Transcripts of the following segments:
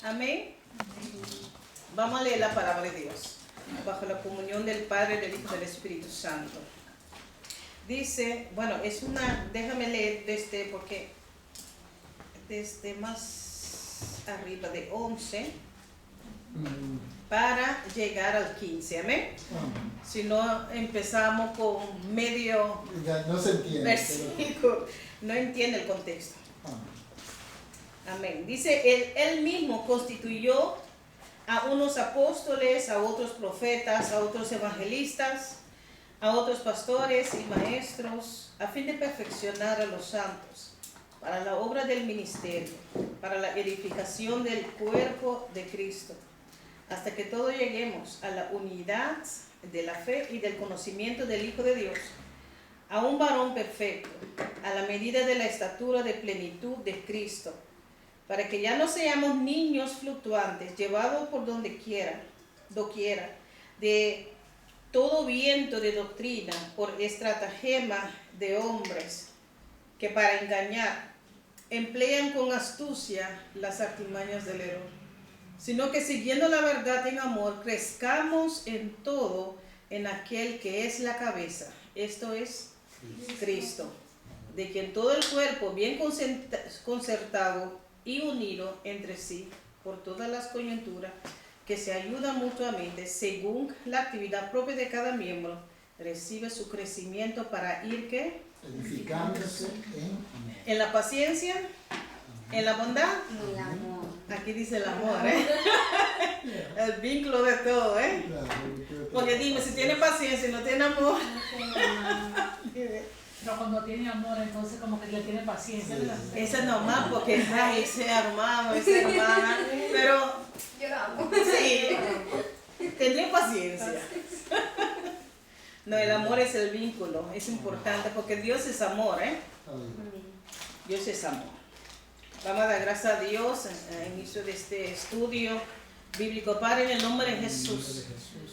Amén. Vamos a leer la palabra de Dios bajo la comunión del Padre, del Hijo y del Espíritu Santo. Dice, bueno, déjame leer porque desde más arriba de 11 para llegar al 15, amén. Si no empezamos con medio no se entiende, versículo, no entiende el contexto. Amén. Dice, él mismo constituyó a unos apóstoles, a otros profetas, a otros evangelistas, a otros pastores y maestros, a fin de perfeccionar a los santos, para la obra del ministerio, para la edificación del cuerpo de Cristo, hasta que todos lleguemos a la unidad de la fe y del conocimiento del Hijo de Dios, a un varón perfecto, a la medida de la estatura de plenitud de Cristo, para que ya no seamos niños fluctuantes, llevados por doquiera, de todo viento de doctrina, por estratagema de hombres, que para engañar emplean con astucia las artimañas del error, sino que siguiendo la verdad en amor, crezcamos en todo en aquel que es la cabeza, esto es Cristo, de quien todo el cuerpo bien concertado y unido entre sí por todas las coyunturas, que se ayuda mutuamente según la actividad propia de cada miembro, recibe su crecimiento para ir ¿qué? Edificándose en la paciencia, en la bondad, En el amor. aquí dice el amor, el vínculo de todo, porque dime, si tiene paciencia y no tiene amor, Pero cuando tiene amor, entonces como que le tiene paciencia. ese es normal, porque ay, ese hermano, esa hermana, pero Lloramos. sí, tendría paciencia. No, el amor es el vínculo, es importante, porque Dios es amor, Dios es amor. Vamos a dar gracias a Dios en inicio de este estudio bíblico. Padre, en el nombre de Jesús,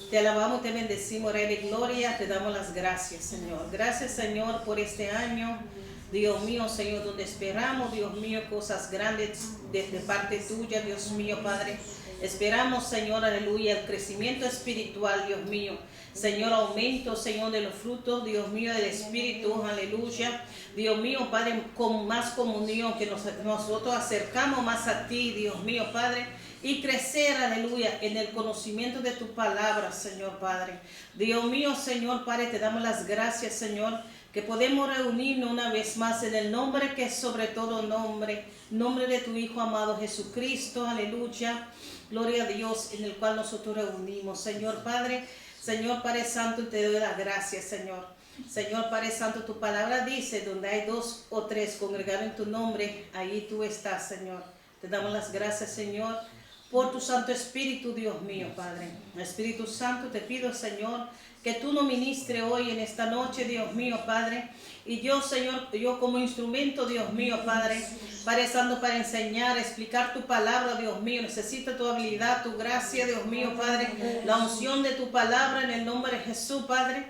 te alabamos, te bendecimos, Rey de Gloria, te damos las gracias, Señor. Gracias, Señor, por este año, Dios mío, Señor, donde esperamos, Dios mío, cosas grandes de parte tuya, Dios mío, Padre. Esperamos, Señor, aleluya, el crecimiento espiritual, Dios mío. Señor, aumento, Señor, de los frutos, Dios mío, del Espíritu, aleluya. Dios mío, Padre, con más comunión, que nosotros acercamos más a ti, Dios mío, Padre, y crecer, aleluya, en el conocimiento de tu palabra, Señor, Padre. Dios mío, Señor, Padre, te damos las gracias, Señor, que podemos reunirnos una vez más en el nombre que es sobre todo nombre de tu Hijo amado Jesucristo, aleluya. Gloria a Dios, en el cual nosotros reunimos, Señor, Padre. Señor Padre Santo, te doy las gracias, Señor. Señor Padre Santo, tu palabra dice, donde hay 2 o 3 congregados en tu nombre, ahí tú estás, Señor. Te damos las gracias, Señor, por tu Santo Espíritu, Dios mío, Padre. Espíritu Santo, te pido, Señor, que tú nos ministres hoy en esta noche, Dios mío, Padre. Y yo, Señor, yo como instrumento, Dios mío, Padre, Padre Santo, para enseñar, explicar tu palabra, Dios mío, necesito tu habilidad, tu gracia, Dios mío, Padre, la unción de tu palabra en el nombre de Jesús, Padre.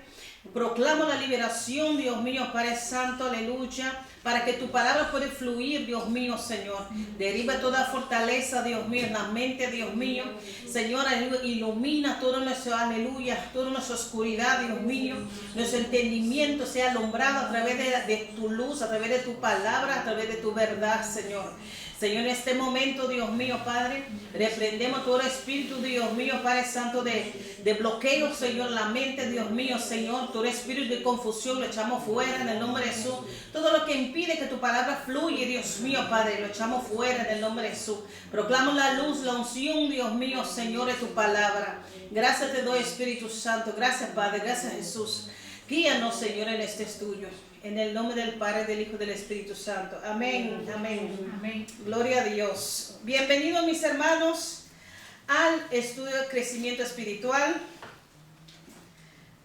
Proclamo la liberación, Dios mío, Padre Santo, aleluya, para que tu palabra pueda fluir, Dios mío, Señor. Deriva toda fortaleza, Dios mío, en la mente, Dios mío. Señor, ilumina todo nuestro, aleluya, toda nuestra oscuridad, Dios mío. Nuestro entendimiento sea alumbrado a través de tu luz, a través de tu palabra, a través de tu verdad, Señor. Señor, en este momento, Dios mío, Padre, reprendemos todo espíritu, Dios mío, Padre Santo, de bloqueo, Señor, la mente, Dios mío, Señor, todo espíritu de confusión lo echamos fuera en el nombre de Jesús. Todo lo que impide que tu palabra fluya, Dios mío, Padre, lo echamos fuera en el nombre de Jesús. Proclamo la luz, la unción, Dios mío, Señor, de tu palabra. Gracias te doy, Espíritu Santo. Gracias, Padre. Gracias, Jesús. Guíanos, Señor, en este estudio. En el nombre del Padre, del Hijo y del Espíritu Santo. Amén, amén, amén. Gloria a Dios. Bienvenidos, mis hermanos, al estudio de crecimiento espiritual.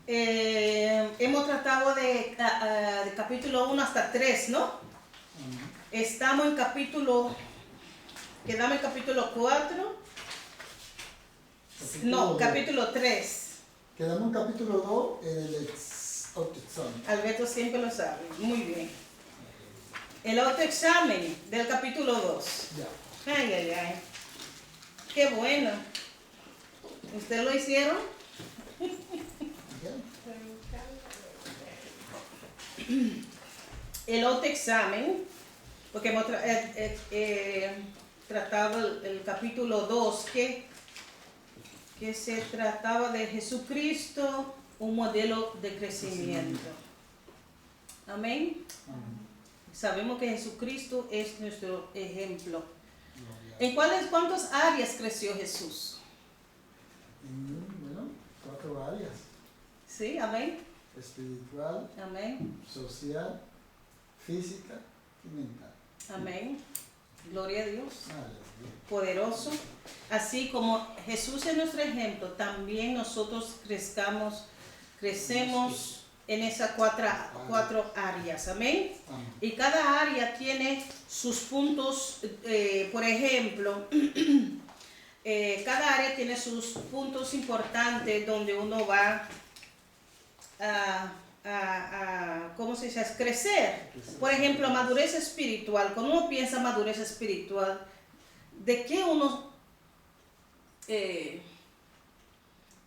Hemos tratado de capítulo 1 hasta 3, ¿no? Estamos en quedamos en capítulo 4. No, capítulo 3. Quedamos en capítulo 2 en el autoexamen. Alberto siempre lo sabe. Muy bien. El autoexamen del capítulo 2. Ya. Ay, ay, ay. Qué bueno. ¿Ustedes lo hicieron? El otro examen, porque hemos tratado el capítulo 2, que se trataba de Jesucristo, un modelo de crecimiento. Amén. Sabemos que Jesucristo es nuestro ejemplo. ¿En cuántas áreas creció Jesús? Bueno, 4 áreas. Sí, amén. Espiritual, Amén. social, física y mental. Amén. Gloria a Dios. Aleluya. Poderoso. Así como Jesús es nuestro ejemplo, también nosotros crecemos en esas cuatro áreas. Amén. Amén. Y cada área tiene sus puntos, por ejemplo, cada área tiene sus puntos importantes donde uno va ¿cómo se dice? A crecer. Por ejemplo, madurez espiritual. Cuando uno piensa madurez espiritual, ¿de qué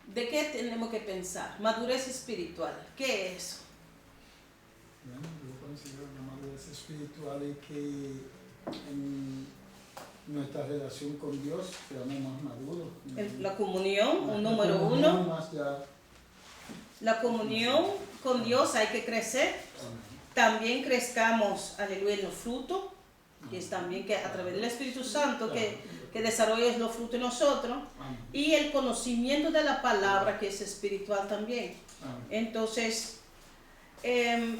¿de qué tenemos que pensar? Madurez espiritual, ¿qué es? Bueno, yo considero que la madurez espiritual es que en nuestra relación con Dios seamos más maduros. La comunión, un número comunión, 1. Más ya. La comunión con Dios hay que crecer. También crezcamos, aleluya, en los frutos, que es también que a través del Espíritu Santo que desarrolla los frutos en nosotros. Y el conocimiento de la palabra, que es espiritual también. Entonces,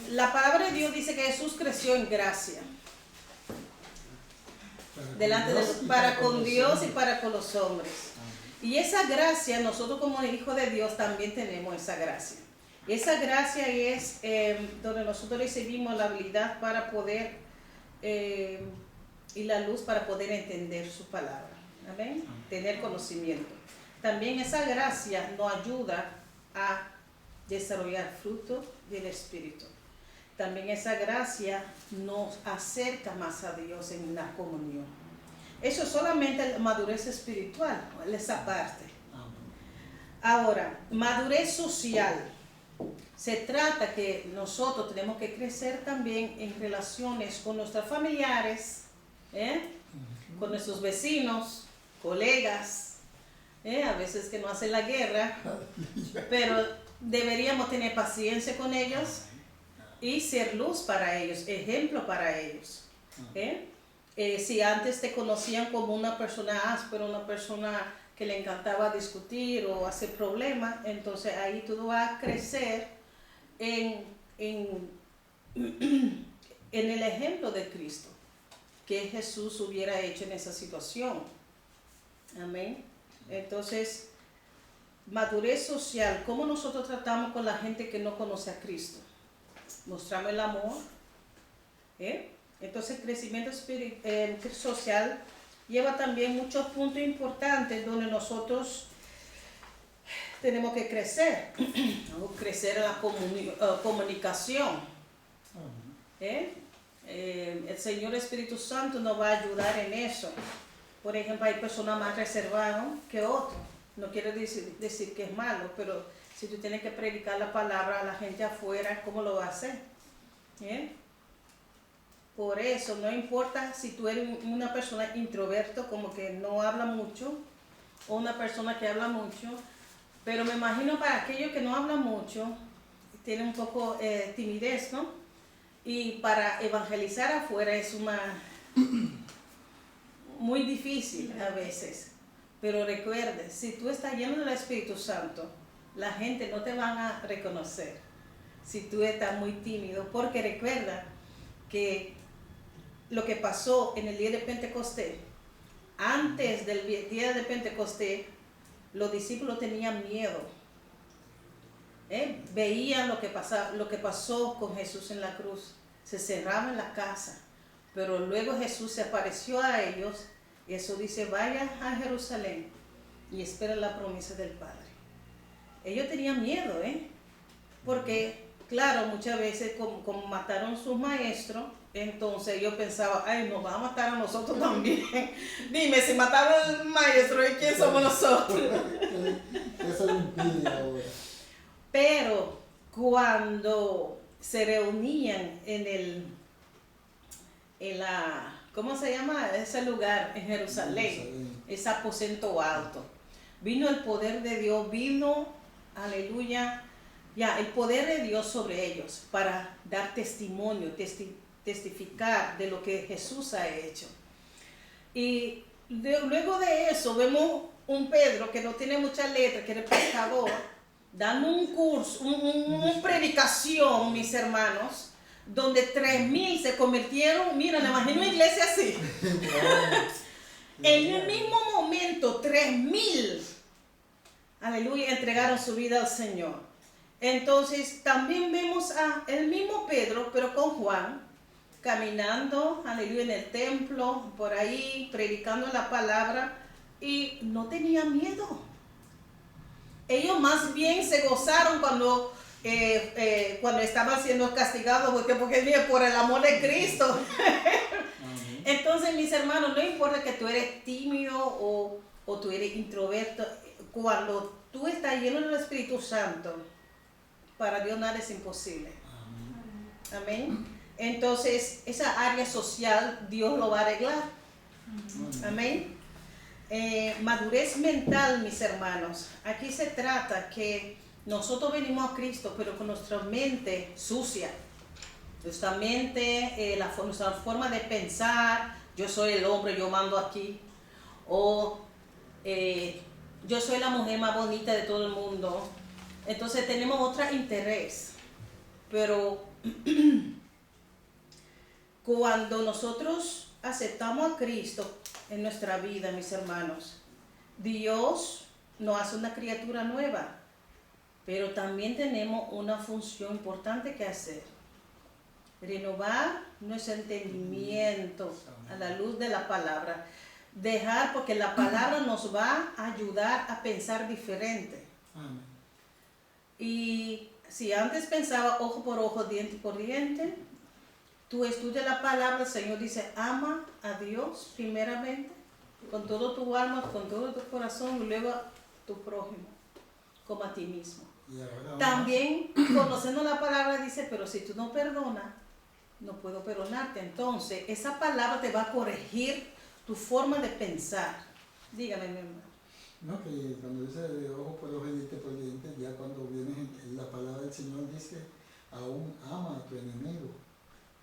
la palabra de Dios dice que Jesús creció en gracia. Para con Dios y para con los hombres. Y esa gracia, nosotros como hijos de Dios también tenemos esa gracia. Y esa gracia es donde nosotros recibimos la habilidad para poder, y la luz para poder entender su palabra. Amén. Tener conocimiento. También esa gracia nos ayuda a desarrollar fruto del Espíritu. También esa gracia nos acerca más a Dios en la comunión. Eso es solamente la madurez espiritual, esa parte. Ahora, madurez social. Se trata que nosotros tenemos que crecer también en relaciones con nuestros familiares, con nuestros vecinos, colegas, a veces que no hacen la guerra, pero deberíamos tener paciencia con ellos y ser luz para ellos, ejemplo para ellos. Si antes te conocían como una persona áspera, una persona que le encantaba discutir o hacer problemas, entonces ahí tú vas a crecer en el ejemplo de Cristo, que Jesús hubiera hecho en esa situación. Amén. Entonces, madurez social, ¿cómo nosotros tratamos con la gente que no conoce a Cristo? Mostramos el amor. Entonces, crecimiento social lleva también muchos puntos importantes donde nosotros tenemos que crecer. Crecer en la comunicación. El Señor Espíritu Santo nos va a ayudar en eso. Por ejemplo, hay personas más reservadas que otras. No quiero decir que es malo, pero si tú tienes que predicar la palabra a la gente afuera, ¿cómo lo vas a hacer? Por eso, no importa si tú eres una persona introverto, como que no habla mucho, o una persona que habla mucho, pero me imagino para aquellos que no hablan mucho, tienen un poco timidez, ¿no? Y para evangelizar afuera es muy difícil a veces. Pero recuerde, si tú estás lleno del Espíritu Santo, la gente no te van a reconocer si tú estás muy tímido, porque recuerda que lo que pasó en el día de Pentecostés, antes del día de Pentecostés, los discípulos tenían miedo. Veían lo que pasó con Jesús en la cruz. Se cerraban en la casa, pero luego Jesús se apareció a ellos y eso dice, vayan a Jerusalén y esperen la promesa del Padre. Ellos tenían miedo, porque claro, muchas veces como mataron sus maestros, Entonces yo pensaba, ay, nos va a matar a nosotros también. Dime, si mataron al maestro, ¿y quién somos nosotros? Eso lo impide ahora. Pero cuando se reunían ¿cómo se llama? Ese lugar en Jerusalén, ese aposento alto. Vino el poder de Dios, aleluya, el poder de Dios sobre ellos para dar testimonio, testificar de lo que Jesús ha hecho. Y luego de eso vemos un Pedro que no tiene mucha letra, que era pescador, dando un curso, una predicación, mis hermanos, donde 3,000 se convirtieron. Mira, me imagino una iglesia así. En el mismo momento, 3,000, aleluya, entregaron su vida al Señor. Entonces, también vemos a el mismo Pedro, pero con Juan, caminando, aleluya, en el templo, por ahí, predicando la palabra, y no tenía miedo. Ellos más bien se gozaron cuando estaban siendo castigados, porque por el amor de Cristo. Entonces, mis hermanos, no importa que tú eres tímido o tú eres introverto, cuando tú estás lleno del Espíritu Santo, para Dios nada es imposible. Amén. Entonces, esa área social, Dios lo va a arreglar. Amén. Madurez mental, mis hermanos. Aquí se trata que nosotros venimos a Cristo, pero con nuestra mente sucia. Nuestra mente, nuestra forma de pensar, yo soy el hombre, yo mando aquí. O yo soy la mujer más bonita de todo el mundo. Entonces tenemos otro interés. Pero cuando nosotros aceptamos a Cristo en nuestra vida, mis hermanos, Dios nos hace una criatura nueva, pero también tenemos una función importante que hacer: renovar nuestro entendimiento a la luz de la palabra, porque la palabra nos va a ayudar a pensar diferente. Y si antes pensaba ojo por ojo, diente por diente, tú estudias la palabra, el Señor dice, ama a Dios primeramente, con todo tu alma, con todo tu corazón, y luego a tu prójimo, como a ti mismo. También, conociendo la palabra, dice, pero si tú no perdonas, no puedo perdonarte. Entonces, esa palabra te va a corregir tu forma de pensar. Dígame, mi hermano. No, que cuando dice de ojo por ojo y diente por diente, ya cuando viene en la palabra del Señor dice, aún ama a tu enemigo.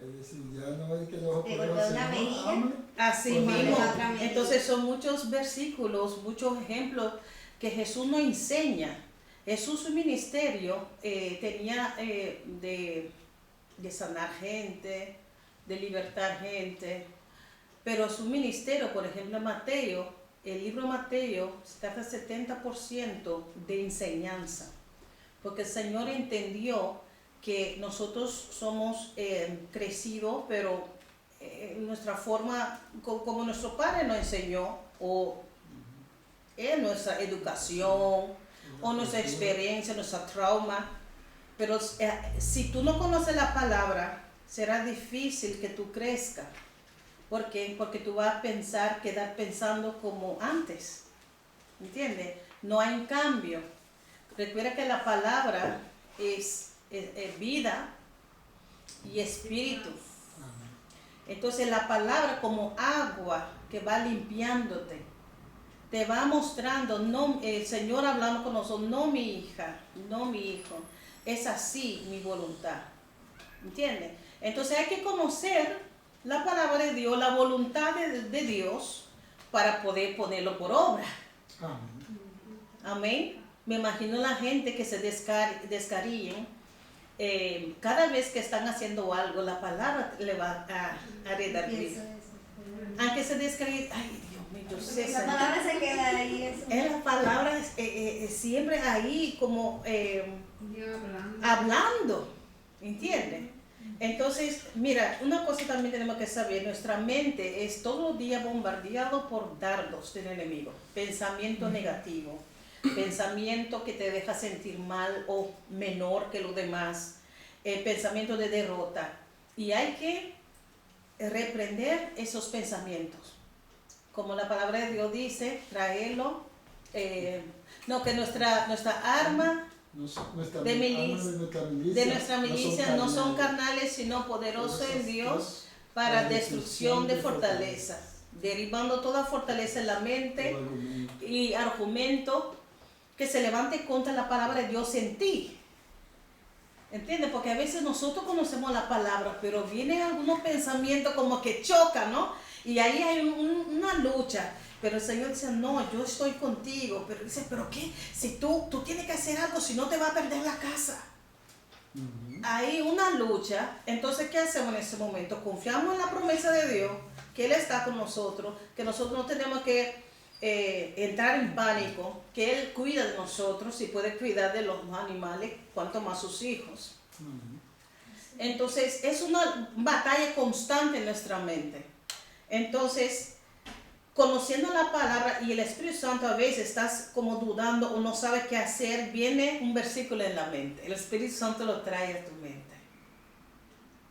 Es decir, ya no hay que el ojo por ojo, sino ama. Así mismo. Entonces son muchos versículos, muchos ejemplos que Jesús nos enseña. Jesús, su ministerio tenía de sanar gente, de libertar gente, pero su ministerio, por ejemplo, Mateo, el libro de Mateo trata 70% de enseñanza, porque el Señor entendió que nosotros somos crecidos, pero nuestra forma, como nuestro Padre nos enseñó, o en nuestra educación, o nuestra experiencia, nuestra trauma, pero si tú no conoces la palabra, será difícil que tú crezcas. ¿Por qué? Porque tú vas a quedar pensando como antes. ¿Entiendes? No hay un cambio. Recuerda que la palabra es vida y espíritu. Entonces la palabra como agua que va limpiándote, te va mostrando, no, el Señor hablando con nosotros, no mi hija, no mi hijo, es así mi voluntad. ¿Entiendes? Entonces hay que conocer la palabra de Dios, la voluntad de Dios, para poder ponerlo por obra. Amén. Me imagino la gente que se descarían cada vez que están haciendo algo, la palabra le va a redarguir. Aunque se descaríen, ay Dios mío, yo sé. La palabra se queda ahí. La palabra siempre ahí como hablando, ¿entiendes? Entonces, mira, una cosa también tenemos que saber, nuestra mente es todos los días bombardeado por dardos del enemigo, pensamiento negativo, pensamiento que te deja sentir mal o menor que los demás, pensamiento de derrota. Y hay que reprender esos pensamientos. Como la palabra de Dios dice, traerlo, que nuestra arma de nuestra milicia no son carnales, sino poderosos en Dios para destrucción de fortaleza, derribando toda fortaleza en la mente y argumento que se levante contra la palabra de Dios en ti. ¿Entiendes? Porque a veces nosotros conocemos la palabra, pero vienen algunos pensamientos como que chocan, ¿no? Y ahí hay una lucha. Pero el Señor dice, no, yo estoy contigo. Pero dice, ¿pero qué? Si tú tienes que hacer algo, si no te va a perder la casa. Hay una lucha. Entonces, ¿qué hacemos en ese momento? Confiamos en la promesa de Dios, que Él está con nosotros, que nosotros no tenemos que entrar en pánico, que Él cuida de nosotros y puede cuidar de los animales, cuanto más sus hijos. Entonces, es una batalla constante en nuestra mente. Entonces, conociendo la palabra y el Espíritu Santo, a veces estás como dudando o no sabes qué hacer, viene un versículo en la mente. El Espíritu Santo lo trae a tu mente.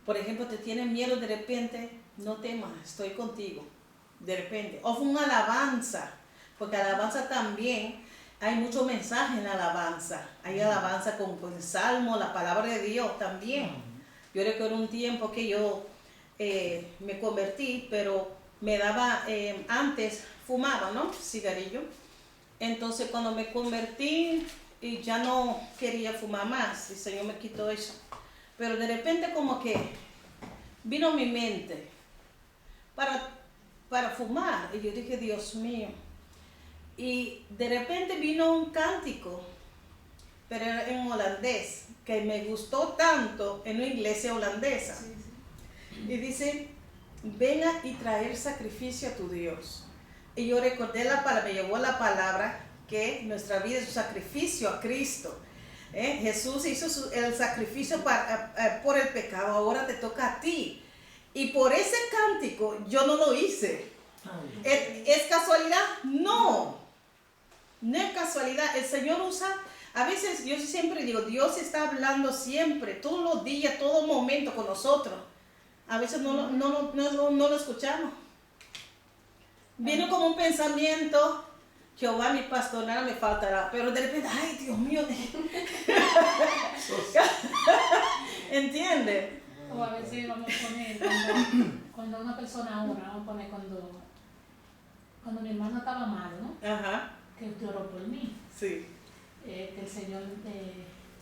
Por ejemplo, te tienes miedo de repente, no temas, estoy contigo. De repente, o fue una alabanza, porque alabanza también, hay mucho mensaje en la alabanza. Hay alabanza con el salmo, la palabra de Dios también. Yo recuerdo un tiempo que yo me convertí, pero me daba, antes fumaba, ¿no? Cigarrillo. Entonces cuando me convertí y ya no quería fumar más, el Señor me quitó eso. Pero de repente como que vino a mi mente para fumar. Y yo dije, Dios mío. Y de repente vino un cántico, pero era en holandés, que me gustó tanto en una iglesia holandesa. Y dice, venga y traer sacrificio a tu Dios. Y yo recordé la palabra, me llevó la palabra que nuestra vida es un sacrificio a Cristo. Jesús hizo el sacrificio por el pecado, ahora te toca a ti. Y por ese cántico yo no lo hice. ¿Es casualidad? No. No es casualidad. El Señor usa, a veces yo siempre digo, Dios está hablando siempre, todos los días, todo momento con nosotros. A veces no lo escuchamos. Vino como un pensamiento, Jehová mi pastor, nada me faltará. Pero de repente, ay Dios mío. ¿Entiende? O a veces vamos a poner, cuando una persona ora, vamos a poner cuando mi hermano estaba malo, ¿no? Ajá. Que usted oró por mí. Sí. Que el Señor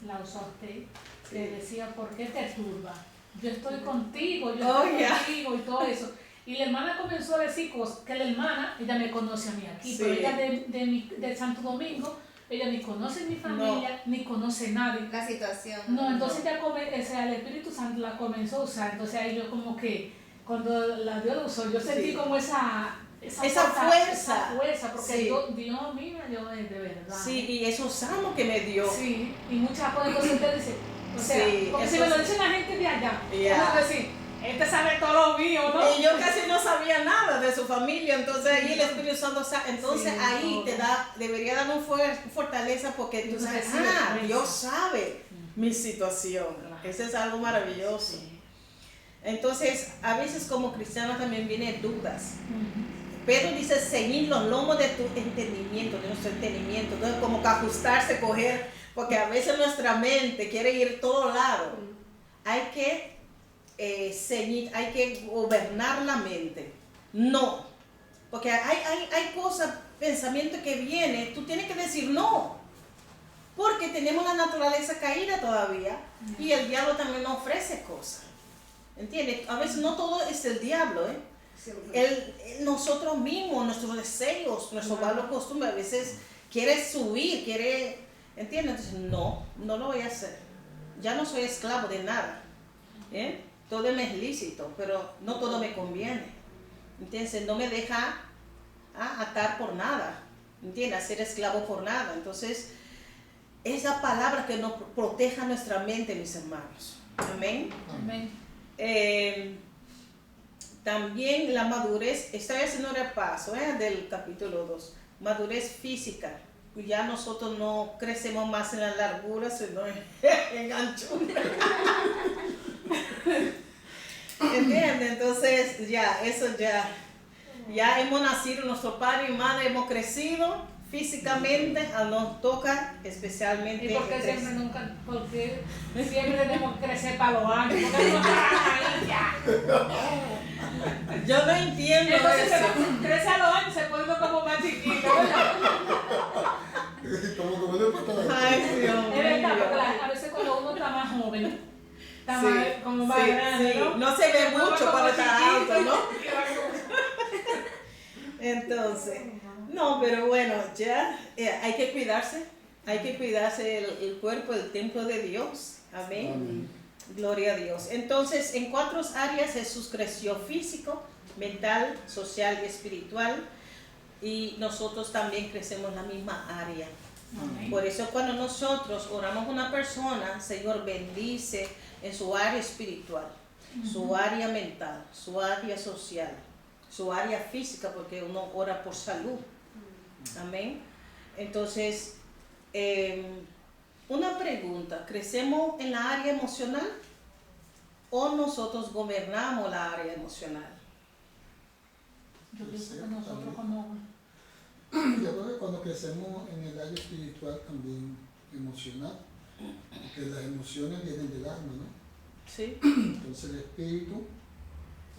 la usó a usted. Que decía, ¿por qué te turba? Yo estoy contigo, contigo y todo eso. Y la hermana comenzó a decir cosas, que la hermana, ella me conoce a mí aquí, pero ella de Santo Domingo, ella ni conoce mi familia, ni conoce a nadie. La situación. No, entonces ya el Espíritu Santo la comenzó a usar, entonces ahí yo como que, cuando la Dios la usó, yo sentí como esa fuerza, porque Dios, mira, yo de verdad. Sí, y esos salmos que me dio. Sí, y muchas cosas usted dice, o sea, porque si me lo dicen la gente de allá, ¿cómo decir? Este sabe todo lo mío, ¿no? Y yo casi no sabía nada de su familia, entonces ahí el Espíritu Santo, entonces ahí debería dar una fortaleza porque tú sabes, Dios sabe mi situación. Eso es algo maravilloso. Entonces, a veces como cristianos también vienen dudas. Pedro dice, ceñir los lomos de tu entendimiento, de nuestro entendimiento. Entonces, como que ajustarse, coger, porque a veces nuestra mente quiere ir a todos lados. Hay que ceñir, hay que gobernar la mente. No, porque hay cosas, pensamientos que vienen, tú tienes que decir no. Porque tenemos la naturaleza caída todavía y el diablo también nos ofrece cosas. ¿Entiendes? A veces no todo es el diablo, nosotros mismos, nuestros deseos, nuestro valor costumbre, a veces quiere subir, ¿entiendes? Entonces, no lo voy a hacer. Ya no soy esclavo de nada. Todo me es lícito, pero no todo me conviene. ¿Entiendes? No me deja atar por nada. ¿Entiendes? Ser esclavo por nada. Entonces, esa palabra que nos proteja nuestra mente, mis hermanos. Amén. Amén. También la madurez, estoy haciendo un repaso del capítulo 2, madurez física. Ya nosotros no crecemos más en la largura, sino en anchura. ¿Entiendes? Entonces ya, eso ya hemos nacido, nuestro padre y madre hemos crecido físicamente, nos toca especialmente. ¿Y por qué siempre nunca? Porque siempre tenemos que crecer para los años. ¿Por qué no ahí ya? Yo no entiendo. Entonces eso. crece a los años y se pone como más chiquito, ¿verdad? como de patada. Ay, Dios Es verdad, mío. porque a veces cuando uno está más joven, está Sí, más, como más sí, grande, sí. ¿no? No se ve Después va mucho como cuando está chiquito, alto, ¿no? que va como- Entonces, no, pero bueno, ya hay que cuidarse el cuerpo, el templo de Dios. Amén. Amén. Gloria a Dios. Entonces, en 4 áreas Jesús creció: físico, mental, social y espiritual. Y nosotros también crecemos en la misma área. Amén. Por eso cuando nosotros oramos a una persona, Señor, bendice en su área espiritual, su área mental, su área social, su área física, porque uno ora por salud. Amén. Entonces, una pregunta: ¿crecemos en la área emocional o nosotros gobernamos la área emocional? Yo pienso que nosotros como... Yo creo que cuando crecemos en el área espiritual también emocional, porque las emociones vienen del alma, ¿no? Sí. Entonces el espíritu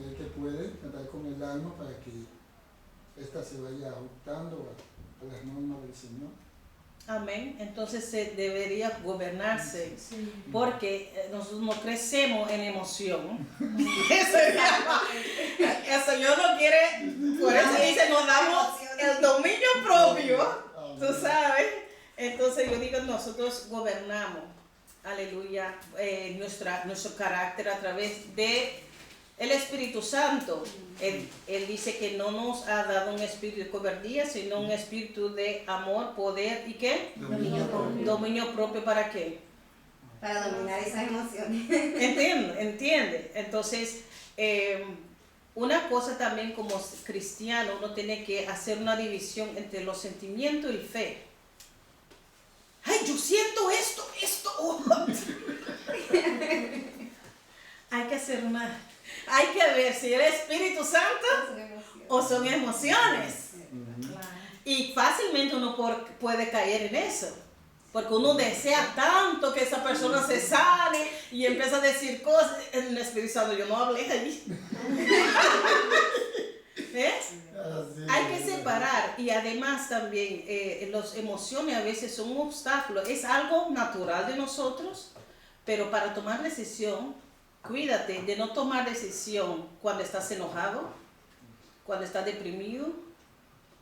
es el que puede tratar con el alma para que ésta se vaya ajustando a las normas del Señor. Amén. Entonces se debería gobernarse, Sí. porque nosotros no crecemos en emoción. Eso yo no quiere, por eso dice, nos damos el dominio propio, tú sabes. Entonces yo digo, nosotros gobernamos, aleluya, nuestro carácter a través de el Espíritu Santo. Él dice que no nos ha dado un espíritu de cobardía, sino un espíritu de amor, poder y ¿qué? Dominio propio. Dominio propio. ¿Para qué? Para dominar esas emociones. Entiende. Entonces, una cosa también como cristiano, uno tiene que hacer una división entre los sentimientos y fe. Ay, yo siento esto. Hay que ver si es el Espíritu Santo o son emociones. Claro. Y fácilmente uno puede caer en eso. Porque uno desea tanto que esa persona se sane y empieza a decir cosas en el Espíritu Santo. Yo no hablé allí. Hay que separar. Y además también las emociones a veces son un obstáculo. Es algo natural de nosotros, pero para tomar decisión, cuídate de no tomar decisión cuando estás enojado, cuando estás deprimido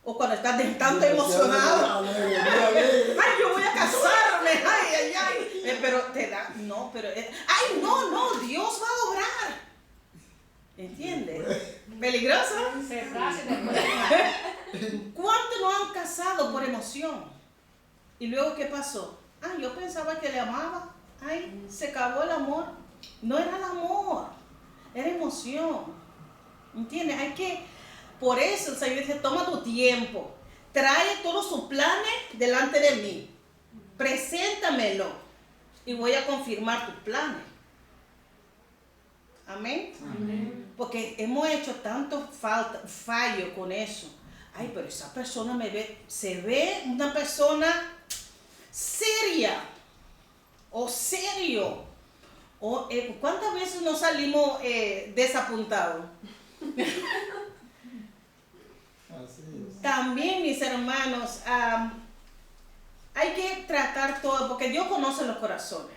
o cuando estás tanto emocionado. Ay, yo voy a casarme, ay. Pero te da, no, pero, ay, no, Dios va a obrar. ¿Entiendes? Peligroso. Se casa y después... ¿Cuántos no han casado por emoción? ¿Y luego qué pasó? Ay, yo pensaba que le amaba. Ay, se acabó el amor. No era el amor, era emoción. ¿Entiendes? Por eso el Señor dice, toma tu tiempo, trae todos sus planes delante de mí, preséntamelo y voy a confirmar tus planes. Amén. Amén. Porque hemos hecho tanto fallo con eso. Ay, pero esa persona se ve una persona seria o serio. ¿Cuántas veces nos salimos desapuntados? Así es. También, mis hermanos, hay que tratar todo, porque Dios conoce los corazones.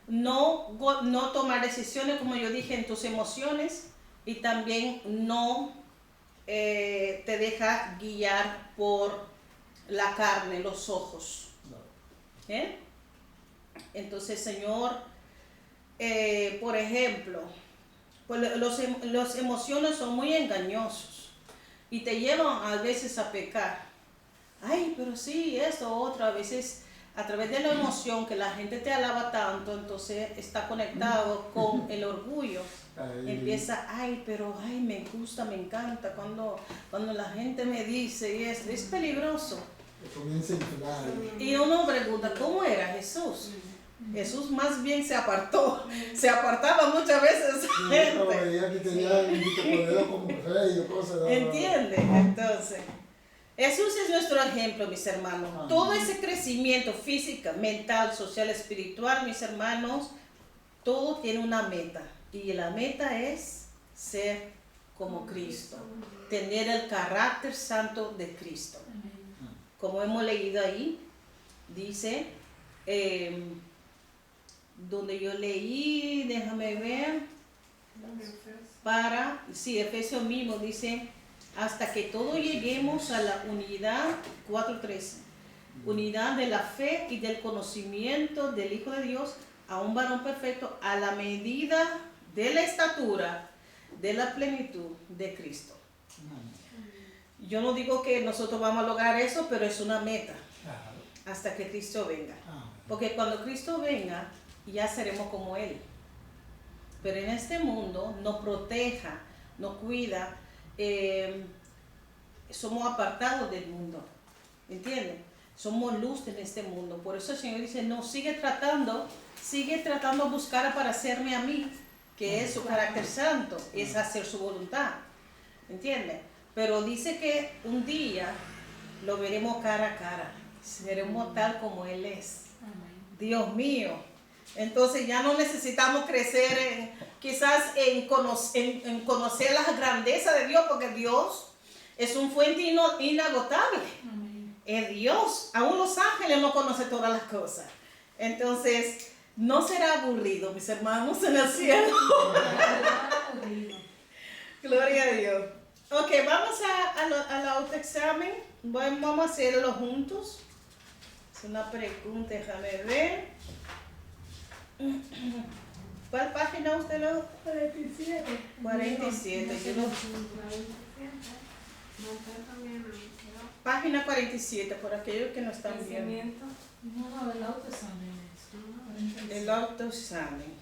No tomar decisiones, como yo dije, en tus emociones, y también no te deja guiar por la carne, los ojos. Entonces, Señor, por ejemplo, pues los emociones son muy engañosos y te llevan a veces a pecar. Ay, pero sí, esto, otro, a veces a través de la emoción que la gente te alaba tanto, entonces está conectado con el orgullo. Empieza, pero me gusta, me encanta cuando la gente me dice, y es peligroso. Comienza a inflar. Y uno pregunta, ¿cómo era Jesús? Jesús más bien se apartaba muchas veces. No, veía que tenía que ponerlo como rey o cosas. ¿Entiende? Entonces, Jesús es nuestro ejemplo, mis hermanos. Amén. Todo ese crecimiento físico, mental, social, espiritual, mis hermanos, todo tiene una meta. Y la meta es ser como Cristo, tener el carácter santo de Cristo. Como hemos leído ahí, dice, donde yo leí, déjame ver, Efesios mismo dice, hasta que todos lleguemos a la unidad, 4:13, unidad de la fe y del conocimiento del Hijo de Dios, a un varón perfecto, a la medida de la estatura, de la plenitud de Cristo. Yo no digo que nosotros vamos a lograr eso, pero es una meta, hasta que Cristo venga. Porque cuando Cristo venga, ya seremos como Él. Pero en este mundo nos proteja, nos cuida, somos apartados del mundo, ¿entiendes? Somos luz en este mundo. Por eso el Señor dice, no, sigue tratando de buscar para hacerme a mí, que es su carácter santo, es hacer su voluntad, ¿entiendes? Pero dice que un día lo veremos cara a cara, seremos tal como Él es. Dios mío. Entonces ya no necesitamos crecer quizás en conocer la grandeza de Dios, porque Dios es un fuente inagotable. Es Dios. Aún los ángeles no conocen todas las cosas. Entonces, no será aburrido, mis hermanos, en el cielo. Gloria a Dios. Ok, vamos al autoexamen. Vamos a hacerlo juntos. Es una pregunta, déjame ver. ¿Cuál página usted lo? 47. 47. Página 47, por aquellos que no están viendo. No, el autoexamen es. El autoexamen.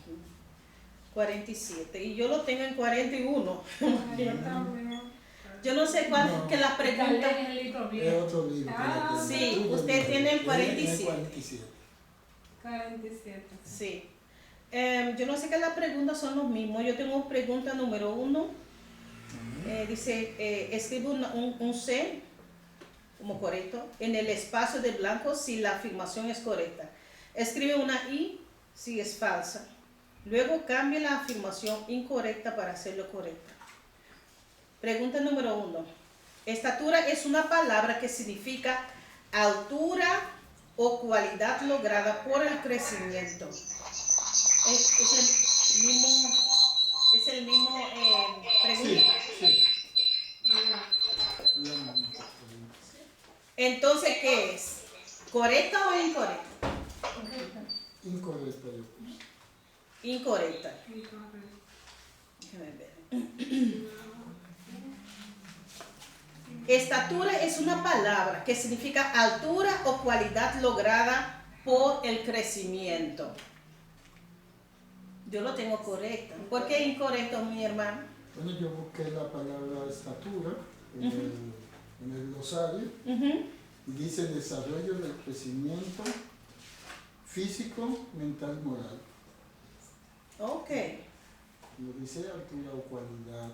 47. Y yo lo tengo en 41. Yo no sé cuál es que la pregunta. Es otro libro. Sí, usted tiene el 47. 47. Sí. Yo no sé que las preguntas son los mismos. Yo tengo pregunta número 1. Dice, escribe un C como correcto en el espacio de blanco si la afirmación es correcta. Escribe una I si es falsa. Luego cambia la afirmación incorrecta para hacerlo correcta. Pregunta número 1. Estatura es una palabra que significa altura o cualidad lograda por el crecimiento. Es el mismo pregunta. Sí. Entonces, ¿qué es? ¿Correcta o incorrecta? Incorrecta. Incorrecta. Déjame ver. Estatura es una palabra que significa altura o cualidad lograda por el crecimiento. Yo lo tengo correcto. ¿Por qué incorrecto, mi hermano? Bueno, yo busqué la palabra estatura en el glosario y dice desarrollo del crecimiento físico, mental, moral. Ok. No dice altura o cualidad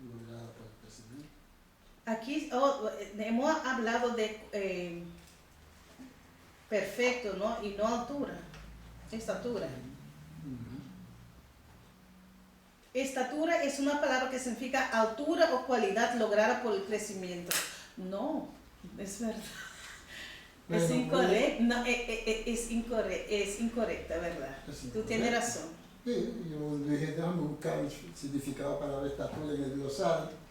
lograda por el crecimiento. Aquí hemos hablado de perfecto, ¿no? Y no altura. Estatura. Estatura es una palabra que significa altura o cualidad lograda por el crecimiento. No, es verdad. Es incorrecto. No, es incorrecta, ¿verdad? Tú tienes razón. Sí, yo dije, déjame buscar el significado para la estatura en el glosario.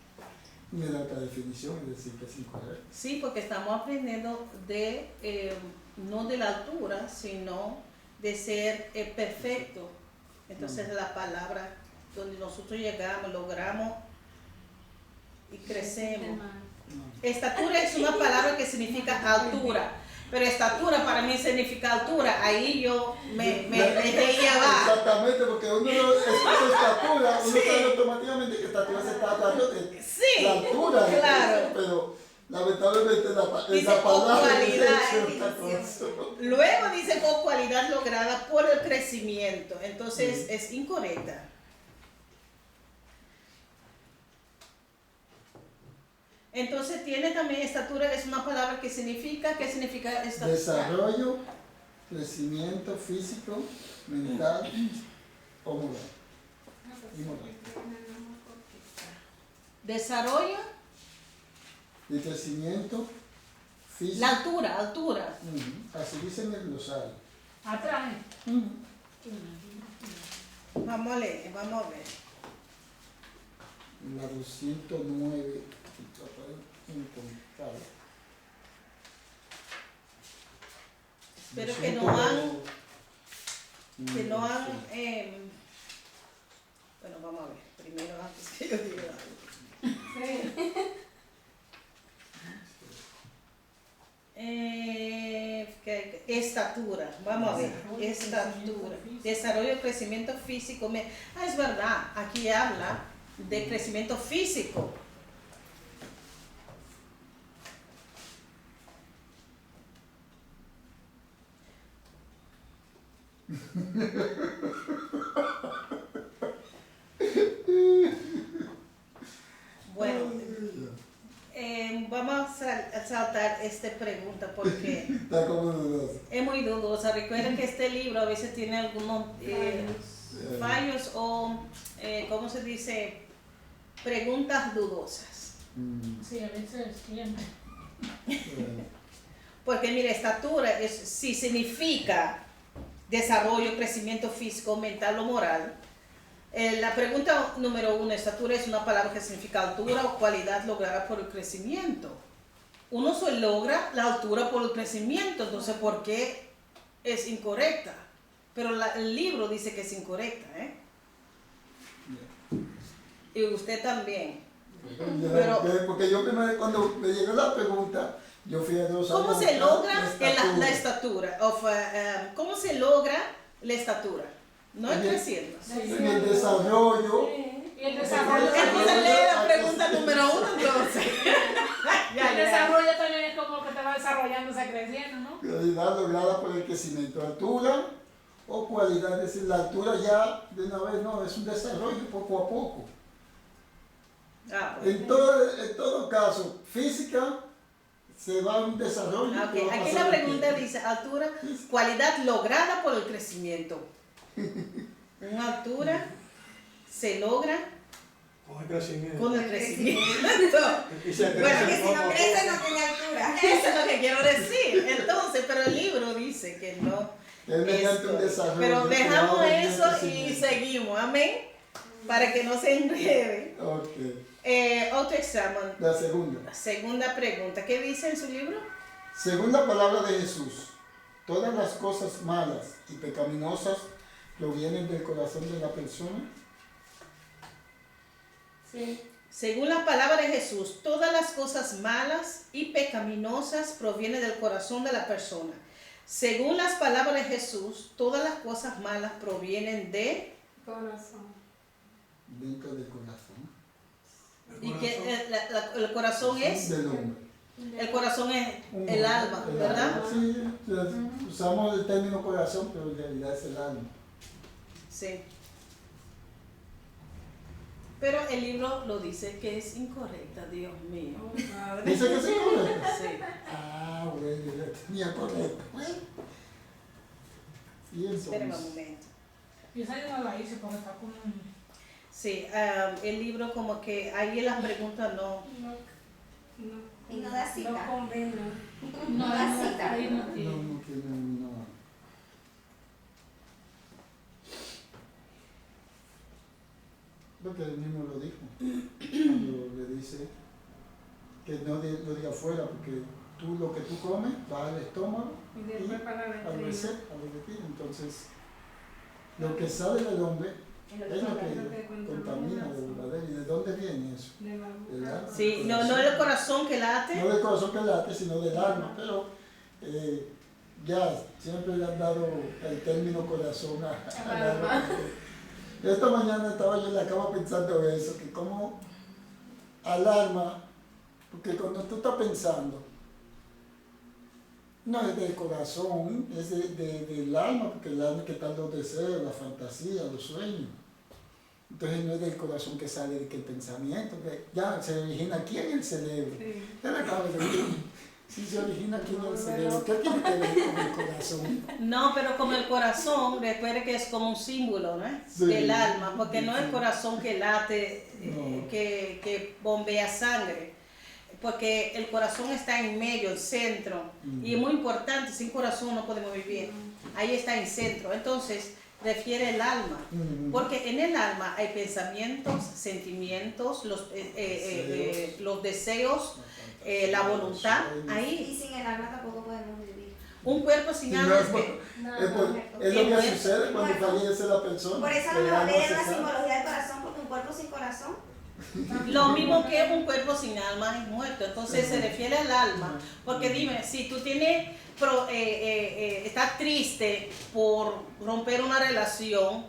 Me da otra definición y decir que es incorrecto. Sí, porque estamos aprendiendo no de la altura, sino de ser perfecto. Entonces la palabra donde nosotros llegamos, logramos y crecemos. Estatura es una palabra que significa altura, pero estatura para mí significa altura. Ahí yo me dejé llevar. Exactamente, porque uno escucha estatura, uno sabe automáticamente que estatura se está hablando de la altura. Claro. Pero Lamentablemente Dice la palabra cualidad, dice otra cosa. Luego dice por cualidad lograda por el crecimiento. Entonces es incorrecta. Entonces tiene también estatura, es una palabra que significa, ¿qué significa estatura? Desarrollo, crecimiento físico, mental o moral. Y moral. Desarrollo, De crecimiento físico. la altura. Así dice en el glosario. Atrás. Vamos a leer, vamos a ver. La 209. Encontrar. Espero que no han, bueno, vamos a ver, primero antes que yo diga algo. Estatura, vamos a ver, estatura, desarrollo, crecimiento físico. Es verdad, aquí habla de crecimiento físico. Bueno, vamos a saltar esta pregunta porque Está como dudoso. es muy dudosa. Recuerden que este libro a veces tiene algunos fallos o, ¿cómo se dice? Preguntas dudosas. Sí, a veces siempre. Porque mire, estatura si significa desarrollo, crecimiento físico, mental o moral. La pregunta número 1, estatura es una palabra que significa altura o cualidad lograda por el crecimiento. Uno se logra la altura por el crecimiento, entonces ¿por qué es incorrecta? Pero el libro dice que es incorrecta, ¿eh? Y usted también. Porque yo primero, cuando me llegó la pregunta, yo fui a los años. ¿Cómo se logra la estatura? ¿Cómo se logra la estatura? No es creciendo. En el desarrollo. Y el desarrollo Entonces lee la pregunta número 1 entonces. el desarrollo también es como que te va desarrollándose, creciendo, ¿no? Cualidad lograda por el crecimiento. Altura o cualidad, es decir, la altura ya de una vez no, es un desarrollo poco a poco. En todo caso, física se va a un desarrollo. Okay. Aquí la pregunta dice, altura, cualidad lograda por el crecimiento. Una altura se logra con el crecimiento. con el crecimiento. Bueno, que si no crece no tiene altura. Eso es lo que quiero decir. Entonces, pero el libro dice que no. Es mediante un desarrollo. Pero dejamos que va a eso venir y el seguimos, amén, para que no se enrede. Ok. Otro examen. La segunda. Segunda pregunta. ¿Qué dice en su libro? Según la palabra de Jesús, todas las cosas malas y pecaminosas provienen del corazón de la persona. Sí. Según la palabra de Jesús, todas las cosas malas y pecaminosas provienen del corazón de la persona. Según las palabras de Jesús, todas las cosas malas provienen de Corazón. Dentro del corazón. y que el corazón es Del hombre. el corazón es el alma, ¿verdad? Sí, usamos el término corazón, pero en realidad es el alma. Sí. Pero el libro lo dice que es incorrecta, Dios mío. ¿Dice que es incorrecto? Sí. Ah, bueno, ya tenía correcto. Y Espérenme un entonces, momento. Y esa yo no la hice porque está como... Sí, el libro como que ahí en las preguntas no. Y no da cita. No conviene. No da cita. Ahí no no, tiene. no tiene una. Porque él mismo lo dijo, cuando le dice que no lo diga afuera, porque tú lo que tú comes va al estómago Y después para la al veterina. receptor. Entonces, lo que sale del hombre es lo que contamina de verdadero. ¿Y de dónde viene eso? Del alma. Sí, no es el corazón que late. No del corazón que late, sino del alma, pero ya siempre le han dado el término corazón al alma. Esta mañana estaba yo en la cama pensando eso, que como al alma Porque cuando tú estás pensando, no es del corazón, es del alma, porque el alma que están los deseos, la fantasía, los sueños. Entonces no es del corazón que sale de que el pensamiento, que ya se origina aquí en el cerebro. Sí. Ya le acabo de decir. Si se origina aquí en el cerebro, ¿qué tiene que ver con el corazón? No, pero como el corazón, recuerde que es como un símbolo, ¿no? Sí. Del alma, porque no es el corazón que late, No. que bombea sangre, porque el corazón está en medio, el centro, y es muy importante, sin corazón no podemos vivir, ahí está en centro, entonces refiere el alma, porque en el alma hay pensamientos, sentimientos, los deseos, la voluntad, ahí Y sin el alma tampoco podemos vivir. un cuerpo sin Sí, alma no, es que... es lo que sucede cuando fallece la persona. Por eso a lo el mejor alma le dieron se la sale. simbología del corazón, porque un cuerpo sin corazón. Lo mismo que un cuerpo sin alma es muerto, entonces se refiere al alma, porque dime, si tú tienes, estás triste por romper una relación,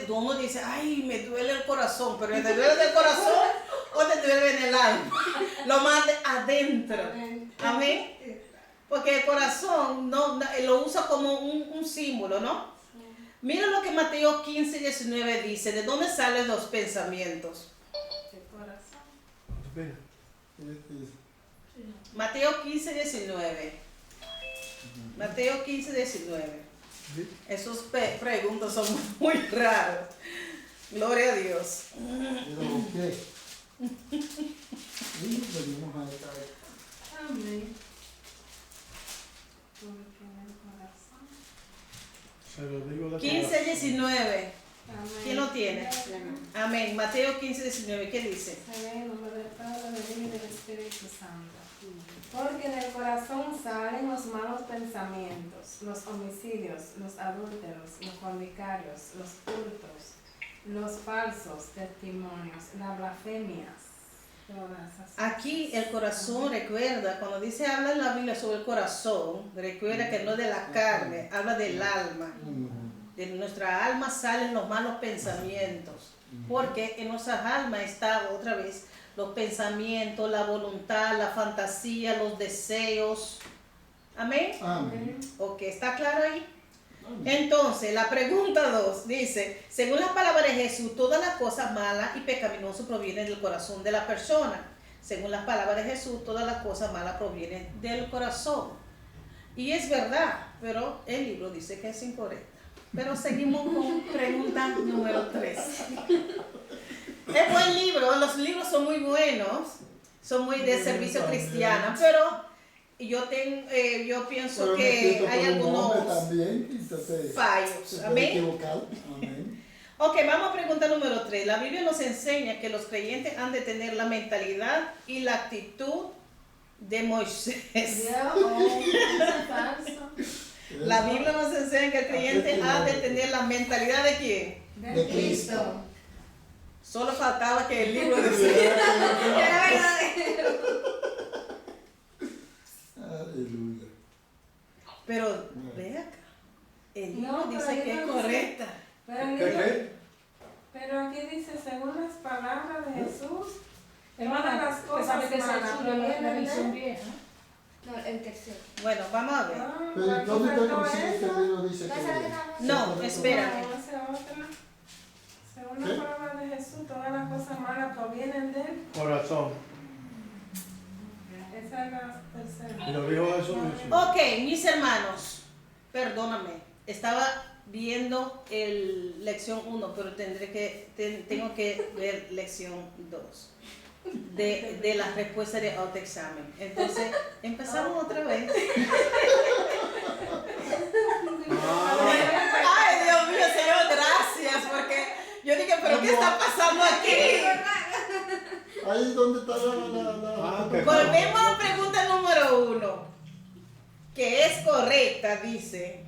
uno dice, ay, me duele el corazón, pero ¿te duele del corazón o te duele en el alma? Lo más adentro, amén, porque el corazón lo usa como un símbolo, ¿no? Mira lo que Mateo 15:19 dice, ¿de dónde salen los pensamientos? Espera. Mateo 15:19. Mateo 15:19. ¿Sí? Esas preguntas son muy raras. Gloria a Dios. Pero, ¿qué? Y venimos a esta. Amén. Se lo digo de 15:19. ¿Quién lo tiene? Amén. Mateo 15:19. ¿Qué dice? En el nombre del Padre, del Hijo y del Espíritu Santo. Porque del corazón salen los malos pensamientos, los homicidios, los adúlteros, los fornicarios, los hurtos, los falsos testimonios, las blasfemias. Aquí el corazón, recuerda, cuando dice, habla en la Biblia sobre el corazón, recuerda que no es de la carne, habla del alma. De nuestra alma salen los malos pensamientos, porque en nuestras almas está otra vez los pensamientos, la voluntad, la fantasía, los deseos. Amén. Amén. Ok, ¿está claro ahí? Entonces, la pregunta 2 dice, según la palabra de Jesús, todas las cosas malas y pecaminosas provienen del corazón de la persona. Según las palabras de Jesús, todas las cosas malas provienen del corazón. Y es verdad, pero el libro dice que es incorrecto. Pero seguimos con pregunta número 3. Es buen libro, los libros son muy buenos, son muy de servicio cristiano, pero yo pienso que hay algunos fallos. Amén. Amén. Ok, vamos a pregunta número 3. La Biblia nos enseña que los creyentes han de tener la mentalidad y la actitud de Moisés. La Biblia nos enseña que el creyente ha de tener la mentalidad de quién? De Cristo. Solo faltaba que el libro decía. Era verdadero. Aleluya. Pero ve acá, el libro No, dice pero que yo es no sé. correcta. Pero aquí dice, según las palabras de Jesús, Hermana, todas las usted cosas sabe que esa malas es la provienen versión de... vieja. No, el tercero. Bueno, vamos a ver. Pero aquí ¿dónde faltó consigue que el eso. libro dice ¿No que es la que estamos? No, espérame. No, esa otra. Según ¿Qué? la palabra de Jesús, todas las cosas malas provienen de él. Corazón. Esa es la tercera. Y lo dijo Jesús mismo. Ok, mis hermanos, perdóname, estaba viendo lección 1, pero tengo que ver lección 2 de las respuestas de autoexamen. Entonces, empezamos otra vez. Ay, Dios mío, Señor, gracias, porque yo dije, pero ¿qué está pasando aquí? Ahí donde está la Volvemos a la pregunta número 1, que es correcta, dice.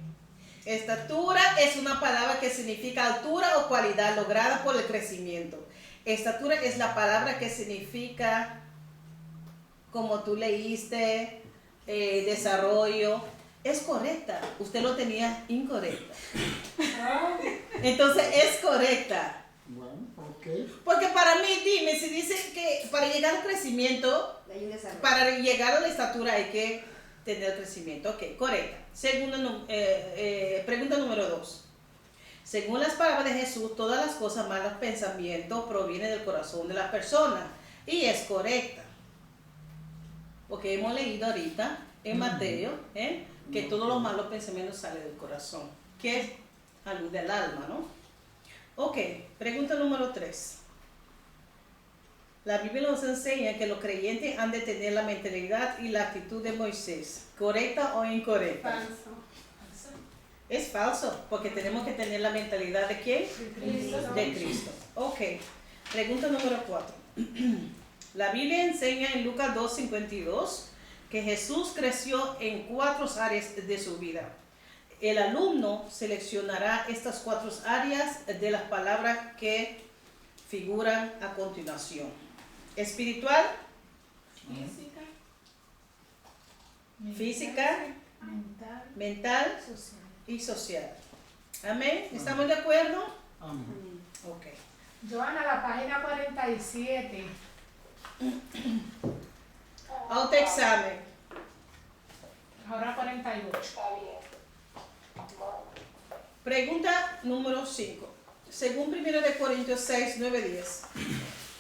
Estatura es una palabra que significa altura o cualidad lograda por el crecimiento. Estatura es la palabra que significa, como tú leíste, desarrollo. Es correcta. Usted lo tenía incorrecta. Entonces es correcta. Bueno, ok. qué? Porque para mí, dime, si dice que para llegar al crecimiento, para llegar a la estatura hay que tener crecimiento. Ok, correcta. Pregunta número 2. Según las palabras de Jesús, todas las cosas malos pensamientos provienen del corazón de la persona. Y es correcta. Porque hemos leído ahorita en Mateo que todos los malos pensamientos salen del corazón. Que alude al alma, ¿no? Ok, pregunta número 3. La Biblia nos enseña que los creyentes han de tener la mentalidad y la actitud de Moisés. ¿Correcta o incorrecta? Falso. Es falso, porque tenemos que tener la mentalidad de ¿quién? De Cristo. Ok. Pregunta número 4. La Biblia enseña en Lucas 2:52 que Jesús creció en 4 áreas de su vida. El alumno seleccionará estas 4 áreas de las palabras que figuran a continuación. Espiritual, física, mental y social. Amén. ¿Estamos de acuerdo? Amén. Ok. Joana, la página 47. Autoexamen. Ahora 48. Pregunta número 5. Según 1 Corintios 6, 9, 10,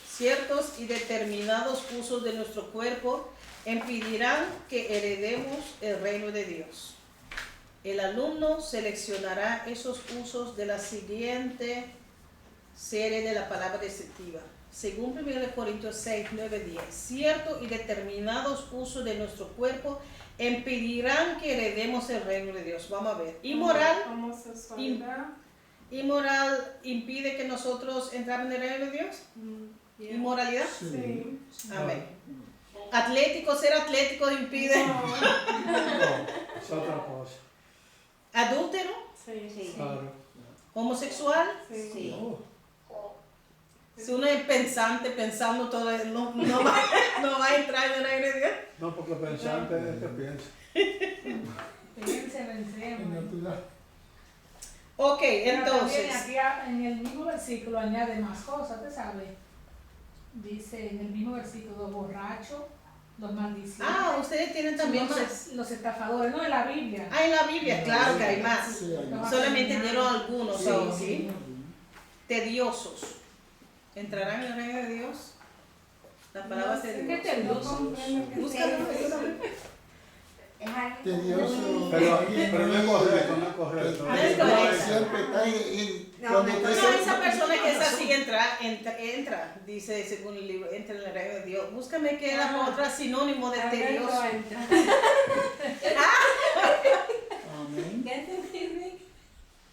ciertos y determinados usos de nuestro cuerpo impedirán que heredemos el reino de Dios. El alumno seleccionará esos usos de la siguiente serie de la palabra descriptiva. Según 1 Corintios 6, 9, 10, ciertos y determinados usos de nuestro cuerpo impedirán que heredemos el reino de Dios. Vamos a ver. Inmoral. Homosexualidad. Inmoral impide que nosotros entramos en el reino de Dios. Inmoralidad. Sí. Amén. Atlético, ser atlético impide. No, es otra cosa. Adúltero, Sí. Claro. homosexual. Sí. No. Si uno es pensante, pensando todo, no va a entrar en el reino de Dios. No, porque pensante es que piensa. Fíjense, Es vencemos. natural. Ok, Pero entonces. también aquí en el mismo versículo añade más cosas, ¿te sabes? Dice en el mismo versículo, los borrachos, los maldicientes. Ah, ustedes tienen también más. los estafadores, no en la Biblia. Ah, en la Biblia, claro que hay más. Sí, hay más. Solamente dieron algunos, Sí, ¿sí? Tediosos. ¿Entrarán en el reino de Dios? La palabra ¿Qué tedioso. tedioso? Búscalo. Tedioso. Pero no es correcto, no es correcto. No es correcto. Siempre está ahí. No, Cuando no, usted No, se- esa persona que es así entra, dice según el libro, entra en el reino de Dios. Búscame que era otro sinónimo de tedioso. Amén.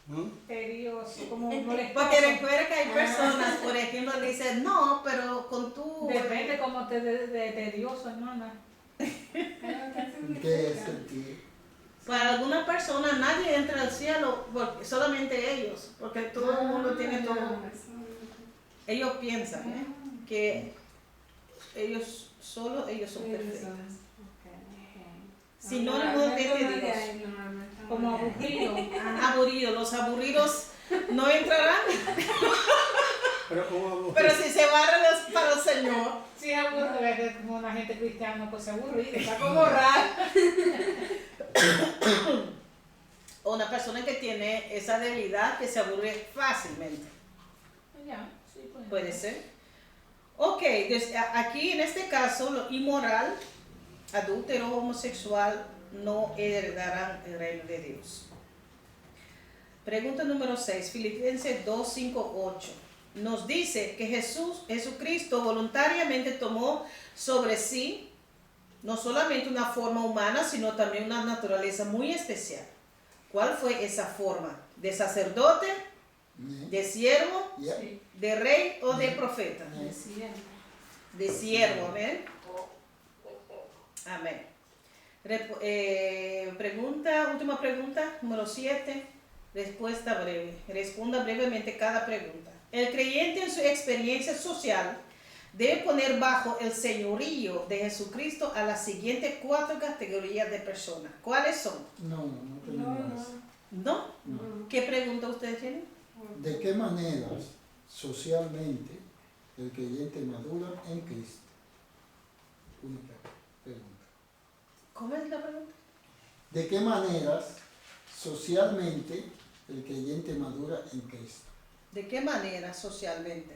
¿No? Tedioso, como molestoso. Porque recuerda que hay personas, por ejemplo, que dicen, no, pero con tu... Depende como de tedioso, hermana. ¿En qué sentido? Para alguna persona nadie entra al cielo, porque solamente ellos, porque todo el mundo tiene todo. Ellos piensan que ellos son perfectos. Sinónimo de tedioso. Como aburrido. Aburridos, los aburridos no entrarán, Pero como pero si se barran para el Señor. Sí, aburrido, es como una gente cristiana, pues aburrido, está como raro. O una persona que tiene esa debilidad que se aburre fácilmente. Ya, sí, pues. Puede ser. Ok, aquí en este caso, lo inmoral, adúltero, homosexual, no heredarán el reino de Dios. Pregunta número 6, Filipenses 2, 5, 8. Nos dice que Jesucristo voluntariamente tomó sobre sí no solamente una forma humana, sino también una naturaleza muy especial. ¿Cuál fue esa forma? ¿De sacerdote? ¿De siervo? Yeah. Sí, ¿De rey o de profeta? es cierto. De siervo, amén. Amén. Última pregunta, número 7. Respuesta breve. Responda brevemente cada pregunta. El creyente en su experiencia social debe poner bajo el señorío de Jesucristo a las siguientes 4 categorías de personas. ¿Cuáles son? No tenemos. ¿No? No. ¿Qué pregunta ustedes tienen? ¿De qué maneras socialmente el creyente madura en Cristo? Única pregunta. ¿Cómo es la pregunta? ¿De qué maneras socialmente el creyente madura en Cristo? ¿De qué manera socialmente?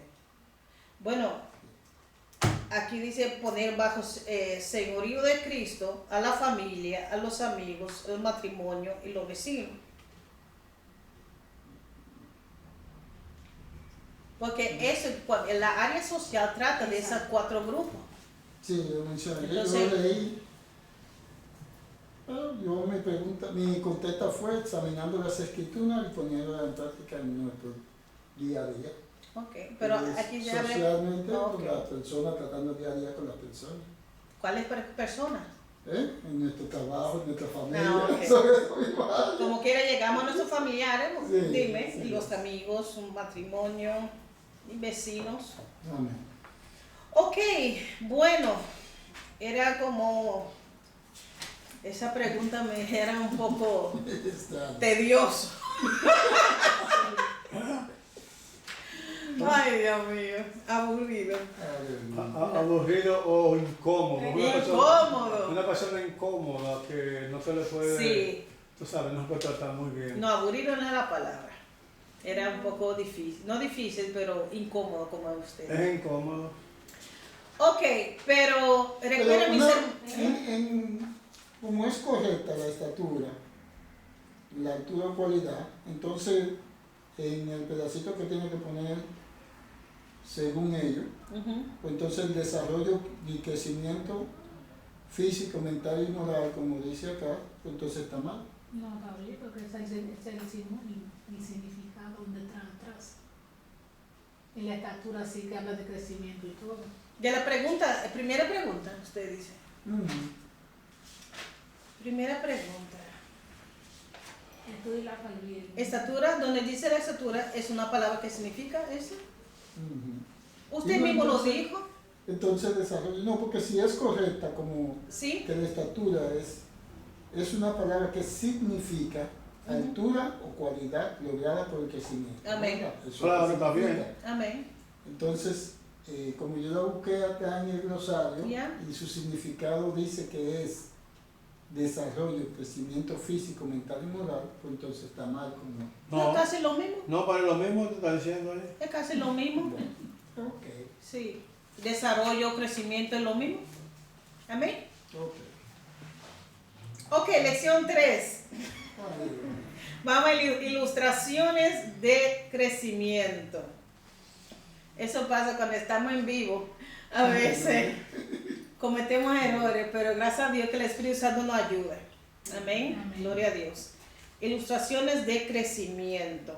Bueno, aquí dice poner bajo señorío de Cristo a la familia, a los amigos, el matrimonio y los vecinos. Porque eso, en la área social trata de esos 4 grupos. Sí, yo mencioné, Entonces, yo leí. Yo mi contesta fue examinando las escrituras y poniéndolas en práctica en nuestro día a día. Ok, pero aquí ya habla socialmente con la persona, tratando día a día con las personas. ¿Cuáles personas? En nuestro trabajo, en nuestra familia. Como quiera llegamos a nuestros familiares, Sí, dime, sí. y los amigos, un matrimonio y vecinos. Amén. Ok, bueno, era como, esa pregunta me era un poco tedioso. Ay, Dios mío, aburrido. Aburrido o incómodo. Incómodo. Una persona incómoda que no se le puede, Sí. tú sabes, no se puede tratar muy bien. No, aburrido no es la palabra. Era un poco difícil, no difícil, pero incómodo como usted. Es incómodo. Ok, pero recuerden mi como es correcta la estatura, la altura o cualidad, entonces en el pedacito que tiene que poner según ellos, pues entonces el desarrollo y crecimiento físico, mental y moral, como dice acá, pues entonces está mal. No, Gabriel, porque ese es el significado detrás. En la estatura sí que habla de crecimiento y todo. De la pregunta, primera pregunta, usted dice. Primera pregunta. Estudio la palabra. Estatura, donde dice la estatura, ¿es una palabra que significa eso? Usted Sí, mismo lo entonces, dijo. Entonces desarrollo, no, porque si es correcta, como Sí. que la estatura es una palabra que significa altura o cualidad lograda por el crecimiento. Amén. Eso Claro, significa. está bien. Amén. Entonces, como yo la busqué acá en el glosario, Ya. y su significado dice que es desarrollo, crecimiento físico, mental y moral, pues entonces está mal como... No, casi lo mismo. No, para lo mismo te está diciéndole. Es casi lo mismo. Ok, Sí. Desarrollo, crecimiento es lo mismo. Amén. ok. Ok, lección 3. Ay, Vamos a ilustraciones de crecimiento. Eso pasa cuando estamos en vivo. A veces cometemos errores, pero gracias a Dios que el Espíritu Santo nos ayuda. Amén. Amén. Gloria a Dios. Ilustraciones de crecimiento.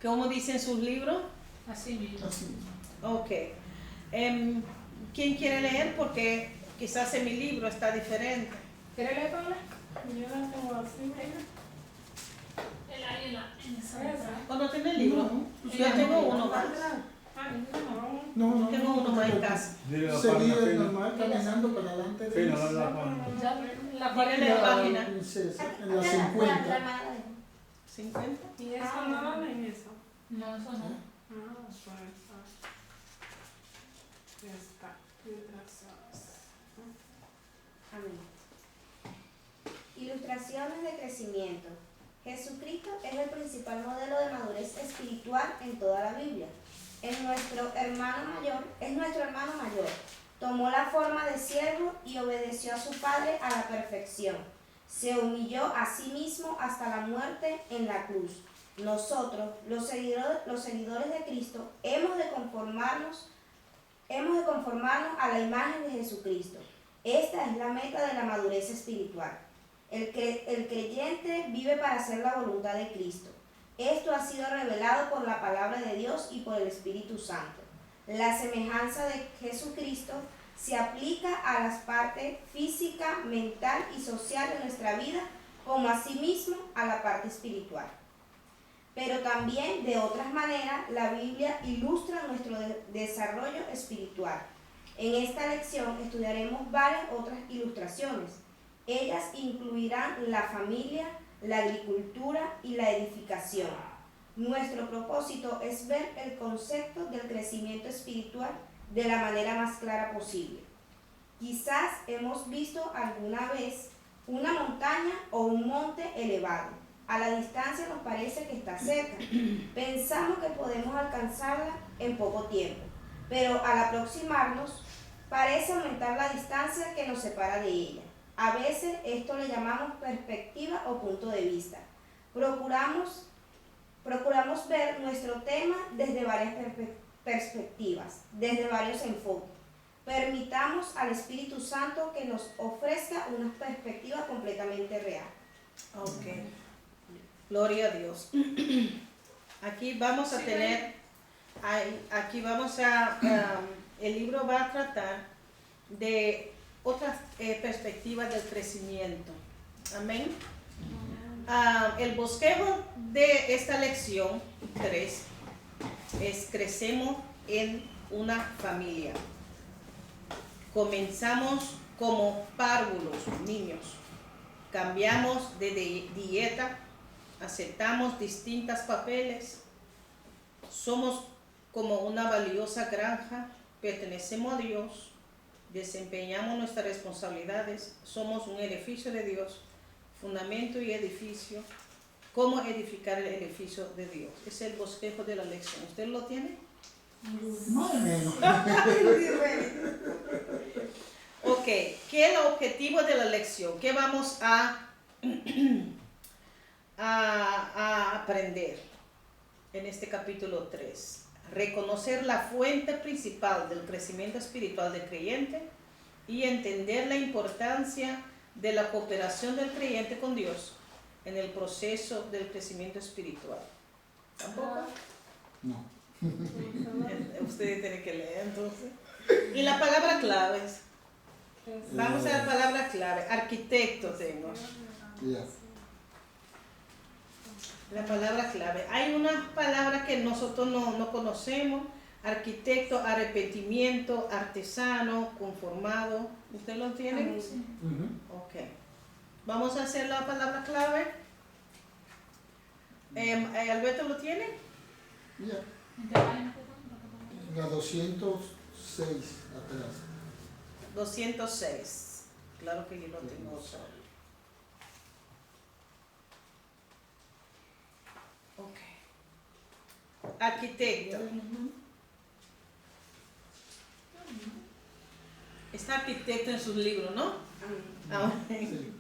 ¿Cómo dicen sus libros? Así mismo. así. Ok. ¿Quién quiere leer? Porque quizás en mi libro está diferente. ¿Quieres leer, Paula? Yo la tengo así, El área en esa. ¿Cuándo tiene el libro? Yo tengo uno más. No, Tengo uno más en casa. Dile la Seguir página, normal caminando para adelante de no, la página. Ya la Dígale la página. princesa, en la 50. 50. ¿Y eso no en eso? No, eso no. Pues ya está. Amén. Ilustraciones de crecimiento. Jesucristo es el principal modelo de madurez espiritual en toda la Biblia. Es nuestro hermano mayor. Tomó la forma de siervo y obedeció a su Padre a la perfección. Se humilló a sí mismo hasta la muerte en la cruz. Nosotros, los seguidores de Cristo, hemos de conformarnos a la imagen de Jesucristo. Esta es la meta de la madurez espiritual. El creyente vive para hacer la voluntad de Cristo. Esto ha sido revelado por la palabra de Dios y por el Espíritu Santo. La semejanza de Jesucristo se aplica a las partes física, mental y social de nuestra vida, como asimismo a la parte espiritual. Pero también de otras maneras la Biblia ilustra nuestro desarrollo espiritual. En esta lección estudiaremos varias otras ilustraciones. Ellas incluirán la familia, la agricultura y la edificación. Nuestro propósito es ver el concepto del crecimiento espiritual de la manera más clara posible. Quizás hemos visto alguna vez una montaña o un monte elevado. A la distancia nos parece que está cerca. Pensamos que podemos alcanzarla en poco tiempo, pero al aproximarnos parece aumentar la distancia que nos separa de ella. A veces esto le llamamos perspectiva o punto de vista. Procuramos ver nuestro tema desde varias perspectivas, desde varios enfoques. Permitamos al Espíritu Santo que nos ofrezca una perspectiva completamente real. Ok. Gloria a Dios. Aquí vamos a tener, el libro va a tratar de otras perspectivas del crecimiento. Amén. El bosquejo de esta lección 3 es: crecemos en una familia. Comenzamos como párvulos, niños. Cambiamos de dieta, aceptamos distintos papeles, somos como una valiosa granja, pertenecemos a Dios, desempeñamos nuestras responsabilidades, somos un edificio de Dios, fundamento y edificio. ¿Cómo edificar el edificio de Dios? Es el bosquejo de la lección. ¿Usted lo tiene? Más o menos. Ok, ¿qué es el objetivo de la lección? ¿Qué vamos a aprender en este capítulo 3? Reconocer la fuente principal del crecimiento espiritual del creyente y entender la importancia de la cooperación del creyente con Dios en el proceso del crecimiento espiritual. ¿Tampoco? No. Ustedes tienen que leer entonces. Y la palabra clave es, vamos a la palabra clave, arquitecto tengo. Ya. La palabra clave. Hay unas palabras que nosotros no conocemos: arquitecto, arrepentimiento, artesano, conformado. ¿Usted lo tiene? Sí. Ok. Vamos a hacer la palabra clave. ¿Alberto lo tiene? Ya. La 206 atrás. 206. Claro que yo lo tengo solo. Ok. Arquitecto. Está arquitecto en sus libros, ¿no? Amén. Sí.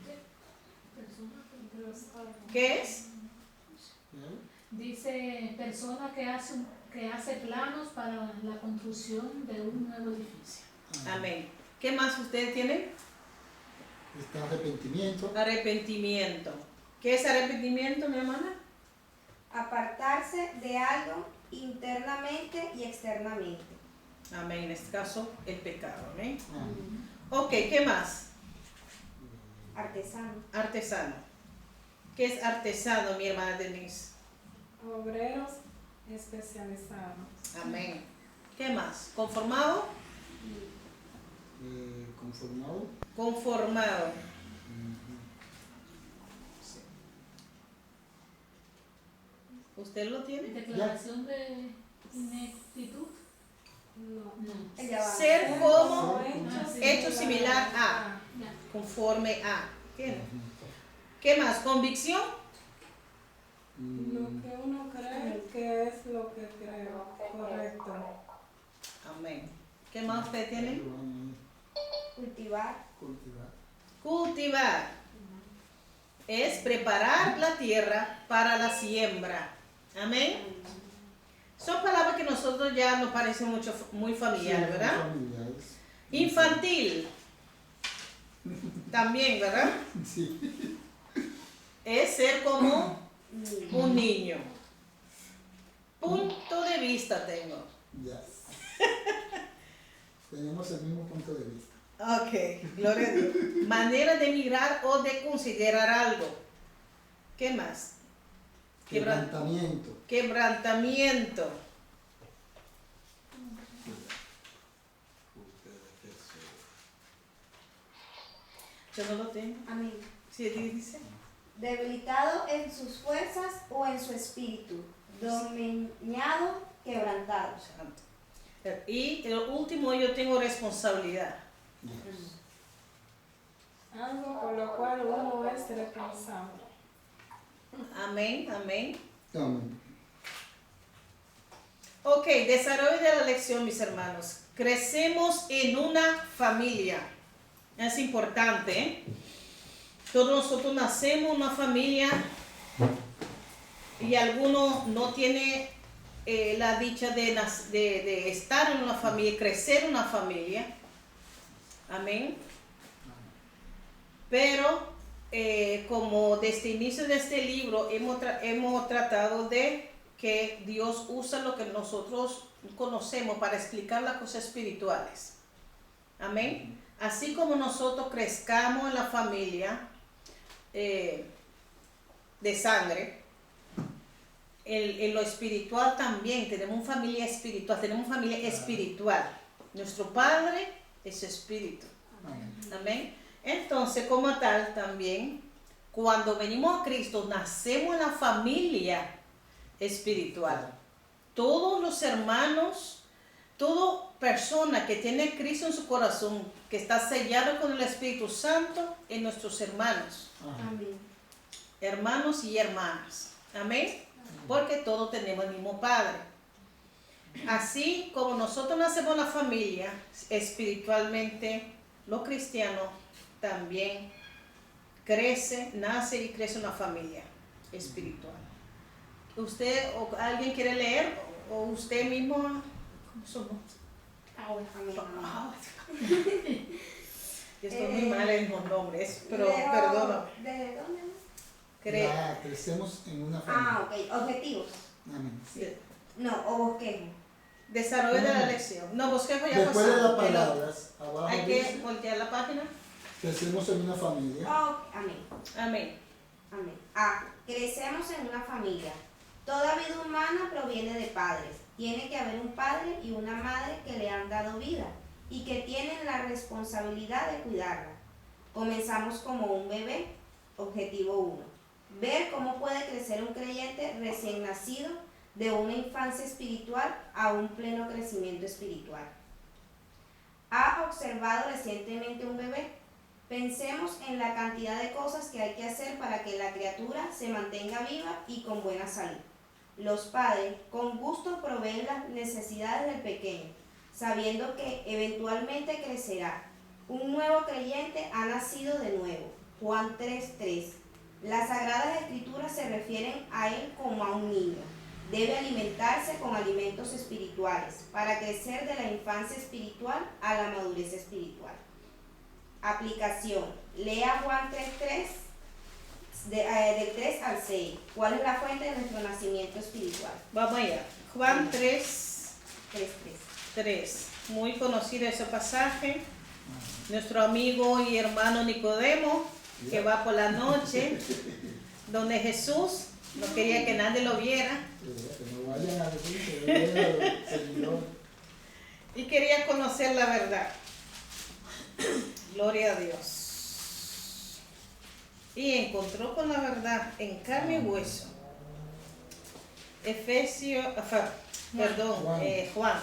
¿Qué es? Dice persona que hace planos para la construcción de un nuevo edificio. Amén. ¿Qué más ustedes tienen? Está arrepentimiento. Arrepentimiento. ¿Qué es arrepentimiento, mi hermana? Apartarse de algo internamente y externamente. Amén. En este caso, el pecado. Amén. Ah. Ok, ¿qué más? Artesano. Artesano. ¿Qué es artesano, mi hermana Denise? Obreros especializados. Amén. ¿Qué más? ¿Conformado? Conformado. Conformado. Sí. ¿Usted lo tiene? Declaración de ineptitud. No. Ella va. Ser como Hecho hecho similar a, Ya. conforme a. ¿Tiene? ¿Qué más? ¿Convicción? Lo que uno cree que es lo que creo. Correcto. Amén. ¿Qué más usted tiene? Cultivar. Cultivar. Cultivar. Es preparar la tierra para la siembra. Amén. Son palabras que a nosotros ya nos parecen muy familiares, ¿verdad? Familiares. Infantil. También, ¿verdad? Sí. Es ser como un niño. Punto de vista tengo. Ya. Tenemos el mismo punto de vista. Ok, gloria a Dios. Manera de mirar o de considerar algo. ¿Qué más? Quebrantamiento. Quebrantamiento. Yo no lo tengo. Amén. Sí, dice. Debilitado en sus fuerzas o en su espíritu. domeñado, quebrantado. Y el último, yo tengo responsabilidad. Algo por lo cual uno es responsable. Amén, amén. Amén. Ok, desarrollo de la lección, mis hermanos. Crecemos en una familia. Es importante, ¿eh? Todos nosotros nacemos en una familia y algunos no tienen la dicha de estar en una familia, crecer en una familia. Amén. Pero como desde el inicio de este libro hemos tratado de que Dios usa lo que nosotros conocemos para explicar las cosas espirituales. Amén. Así como nosotros crezcamos en la familia de sangre, en lo espiritual también tenemos una familia espiritual, Nuestro Padre es espíritu. Amén. Entonces, como tal, también, cuando venimos a Cristo, nacemos en la familia espiritual. Todos los hermanos, toda persona que tiene a Cristo en su corazón, que está sellado con el Espíritu Santo, es nuestros hermanos. Amén. Hermanos y hermanas. Amén. Porque todos tenemos el mismo Padre. Así como nosotros nacemos en la familia, espiritualmente, los cristianos también nace y crece una familia espiritual. ¿Usted o alguien quiere leer? ¿O usted mismo? ¿Cómo somos? Ahora, amén. Yo estoy muy mal en los nombres, pero Leo, perdóname. ¿Desde dónde? Crecemos en una familia. Ah, ok. Objetivos. Amén. No, o bosquejo. Desarrollo de la lección. No, bosquejo ya Después de pasamos, las pero palabras, abajo hay que dice, voltear la página. crecemos en una familia. Oh, amén. Amén. Amén. A. Crecemos en una familia. Toda vida humana proviene de padres. Tiene que haber un padre y una madre que le han dado vida y que tienen la responsabilidad de cuidarla. Comenzamos como un bebé. Objetivo 1. Ver cómo puede crecer un creyente recién nacido de una infancia espiritual a un pleno crecimiento espiritual. ¿Ha observado recientemente un bebé? Pensemos en la cantidad de cosas que hay que hacer para que la criatura se mantenga viva y con buena salud. Los padres con gusto proveen las necesidades del pequeño, sabiendo que eventualmente crecerá. Un nuevo creyente ha nacido de nuevo. Juan 3:3. Las Sagradas Escrituras se refieren a él como a un niño. Debe alimentarse con alimentos espirituales para crecer de la infancia espiritual a la madurez espiritual. Aplicación. Lea Juan 3:3 del 3 al 6. ¿Cuál es la fuente de nuestro nacimiento espiritual? Vamos allá. Juan 3:3. Muy conocido ese pasaje. Nuestro amigo y hermano Nicodemo, que va por la noche, donde Jesús no quería que nadie lo viera. Que no vayan a decir que seguidor. Y quería conocer la verdad. Gloria a Dios. Y encontró con la verdad en carne y hueso. Juan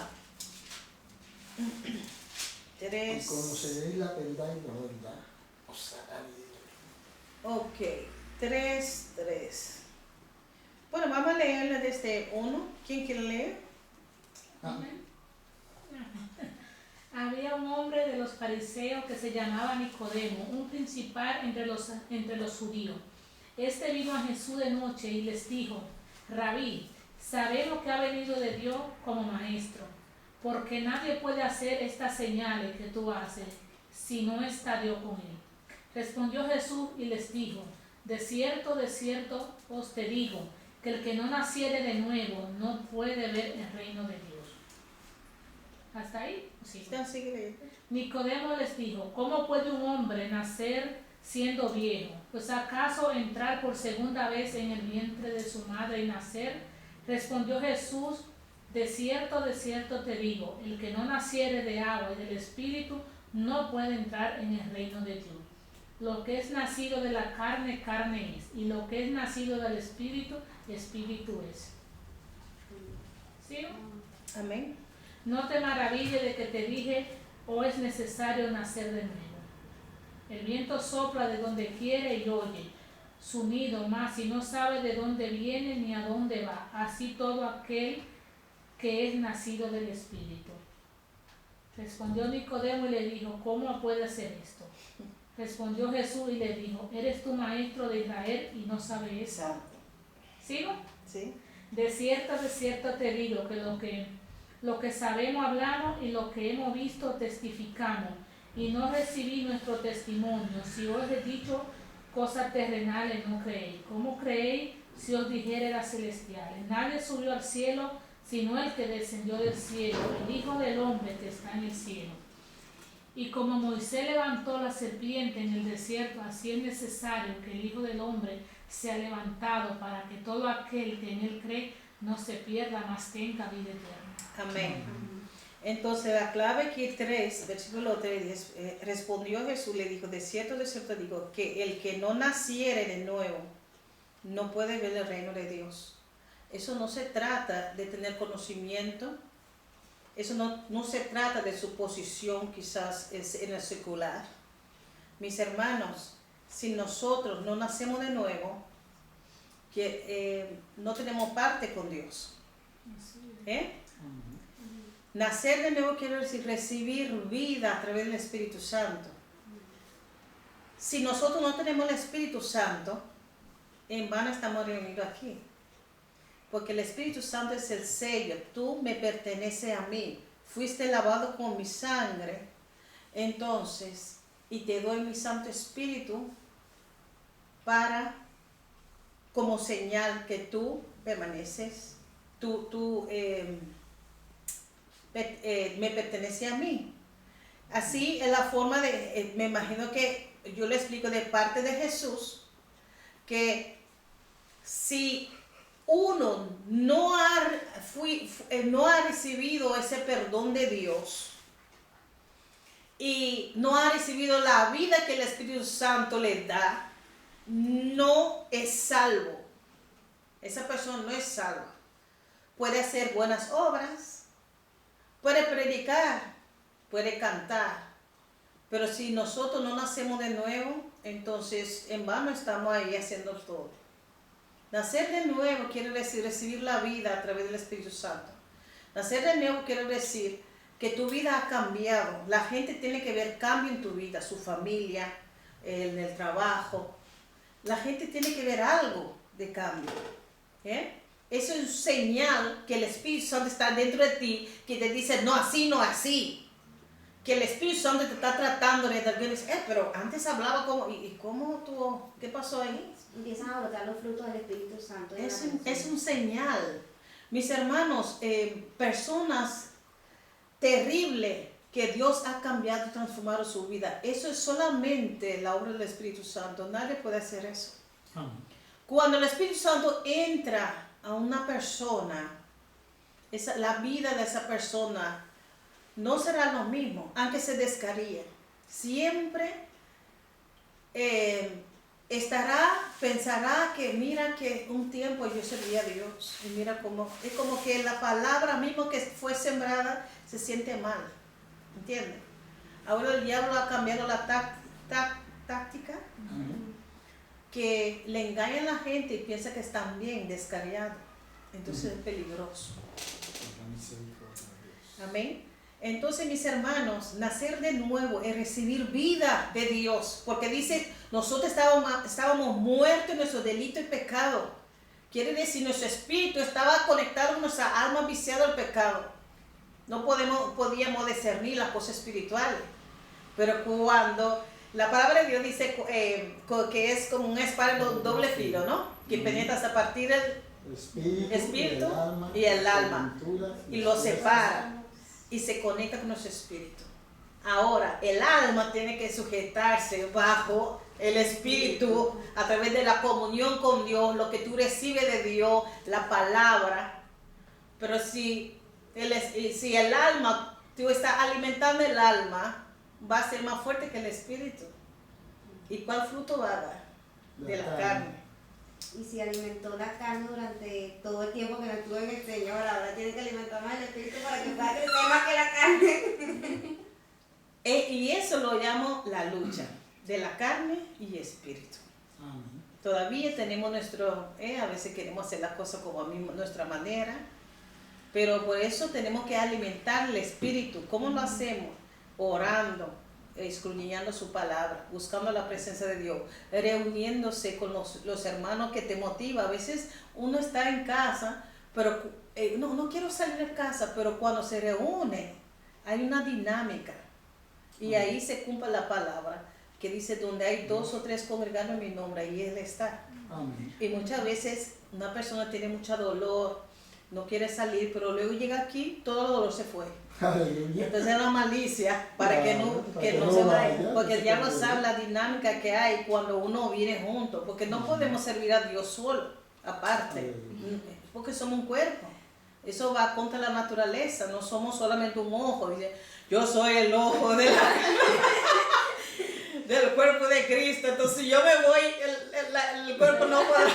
3. Y conoceréis la verdad y la verdad os hará libre. Ok, 3:3. Bueno, vamos a leerla desde 1. ¿Quién quiere leer? Había un hombre de los fariseos que se llamaba Nicodemo, un principal entre los judíos. Este vino a Jesús de noche y les dijo: Rabí, sabemos que ha venido de Dios como maestro, porque nadie puede hacer estas señales que tú haces si no está Dios con él. Respondió Jesús y les dijo: de cierto os te digo, que el que no naciere de nuevo no puede ver el reino de Dios. ¿Hasta ahí? Sí. Sigue leyendo. Nicodemo les dijo: ¿cómo puede un hombre nacer siendo viejo? Pues ¿acaso entrar por segunda vez en el vientre de su madre y nacer? Respondió Jesús: de cierto te digo, el que no naciere de agua y del Espíritu no puede entrar en el reino de Dios. Lo que es nacido de la carne, carne es, y lo que es nacido del Espíritu, Espíritu es. ¿Sí? Amén. No te maravilles de que te dije, o es necesario nacer de nuevo. El viento sopla de donde quiere y oye su nido, mas y no sabe de dónde viene ni a dónde va. Así todo aquel que es nacido del Espíritu. Respondió Nicodemo y le dijo, ¿cómo puede ser esto? Respondió Jesús y le dijo, ¿eres tú maestro de Israel y no sabes eso? Exacto. ¿Sigo? Sí. De cierto te digo que lo que sabemos hablamos y lo que hemos visto testificamos, y no recibí nuestro testimonio. Si os he dicho cosas terrenales, no creéis. ¿Cómo creéis si os dijere las celestiales? Nadie subió al cielo, sino el que descendió del cielo, el Hijo del Hombre que está en el cielo. Y como Moisés levantó la serpiente en el desierto, así es necesario que el Hijo del Hombre sea levantado, para que todo aquel que en él cree no se pierda, mas tenga vida eterna. Amén. Entonces la clave aquí 3, versículo 3, respondió Jesús, le dijo, de cierto digo, que el que no naciere de nuevo no puede ver el reino de Dios. Eso no se trata de tener conocimiento, eso no se trata de su posición quizás en el secular. Mis hermanos, si nosotros no nacemos de nuevo, no tenemos parte con Dios. Nacer de nuevo quiere decir recibir vida a través del Espíritu Santo. Si nosotros no tenemos el Espíritu Santo, en vano estamos reunidos aquí. Porque el Espíritu Santo es el sello. Tú me perteneces a mí. Fuiste lavado con mi sangre. Entonces, y te doy mi Santo Espíritu como señal que tú permaneces, me pertenece a mí. Así es la forma me imagino que yo le explico de parte de Jesús, que si uno no ha recibido ese perdón de Dios y no ha recibido la vida que el Espíritu Santo le da, no es salvo. Esa persona no es salva. Puede hacer buenas obras, puede predicar, puede cantar, pero si nosotros no nacemos de nuevo, entonces en vano estamos ahí haciendo todo. Nacer de nuevo quiere decir recibir la vida a través del Espíritu Santo. Nacer de nuevo quiere decir que tu vida ha cambiado. La gente tiene que ver cambio en tu vida, su familia, en el trabajo. La gente tiene que ver algo de cambio. Eso es un señal que el Espíritu Santo está dentro de ti, que te dice, no así, no así. Que el Espíritu Santo te está tratando de decir, pero antes hablaba como, ¿y cómo tú, qué pasó ahí? Empiezan a brotar los frutos del Espíritu Santo. Es un señal. Mis hermanos, personas terribles que Dios ha cambiado y transformado su vida. Eso es solamente la obra del Espíritu Santo. Nadie puede hacer eso. Cuando el Espíritu Santo entra a una persona, la vida de esa persona no será lo mismo, aunque se descaríe. Siempre pensará que mira que un tiempo yo servía a Dios. Y mira cómo, es como que la palabra misma que fue sembrada se siente mal. ¿Entiendes? Ahora el diablo ha cambiado la táctica. Que le engañan a la gente y piensa que están bien, descarriados. Entonces es peligroso. Amén. Entonces, mis hermanos, nacer de nuevo es recibir vida de Dios. Porque dice, nosotros estábamos muertos en nuestro delito y pecado. Quiere decir, nuestro espíritu estaba conectado con nuestra alma viciada al pecado. No podíamos discernir las cosas espirituales. Pero cuando la palabra de Dios dice que es como una espada de doble filo, ¿no? Que penetra hasta partir del espíritu y el alma. Y lo separa. Y se conecta con nuestro espíritu. Ahora, el alma tiene que sujetarse bajo el espíritu a través de la comunión con Dios, lo que tú recibes de Dios, la palabra. Pero si el alma, tú estás alimentando el alma, va a ser más fuerte que el espíritu. ¿Y cuál fruto va a dar? De la carne. Y si alimentó la carne durante todo el tiempo que no estuvo en el Señor, ahora tiene que alimentar más el Espíritu para que pueda crecer más que la carne. Y eso lo llamo la lucha de la carne y espíritu. Amén. Todavía tenemos a veces queremos hacer las cosas como a nuestra manera, pero por eso tenemos que alimentar el espíritu. ¿Cómo lo hacemos? Orando, escudriñando su palabra, buscando la presencia de Dios, reuniéndose con los hermanos que te motiva. A veces uno está en casa, pero no quiero salir de casa, pero cuando se reúne hay una dinámica y ahí se cumple la palabra que dice: donde hay 2 o 3 congregados en mi nombre, ahí Él está. Amén. Y muchas veces una persona tiene mucho dolor, no quiere salir, pero luego llega aquí, todo el dolor se fue. Aleluya. Entonces es la malicia para que no se vaya, porque el diablo sabe la dinámica que hay cuando uno viene junto, porque no podemos servir a Dios solo, aparte, porque somos un cuerpo. Eso va contra la naturaleza, no somos solamente un ojo. Dice: yo soy el ojo del cuerpo de Cristo, entonces si yo me voy, el cuerpo no puede.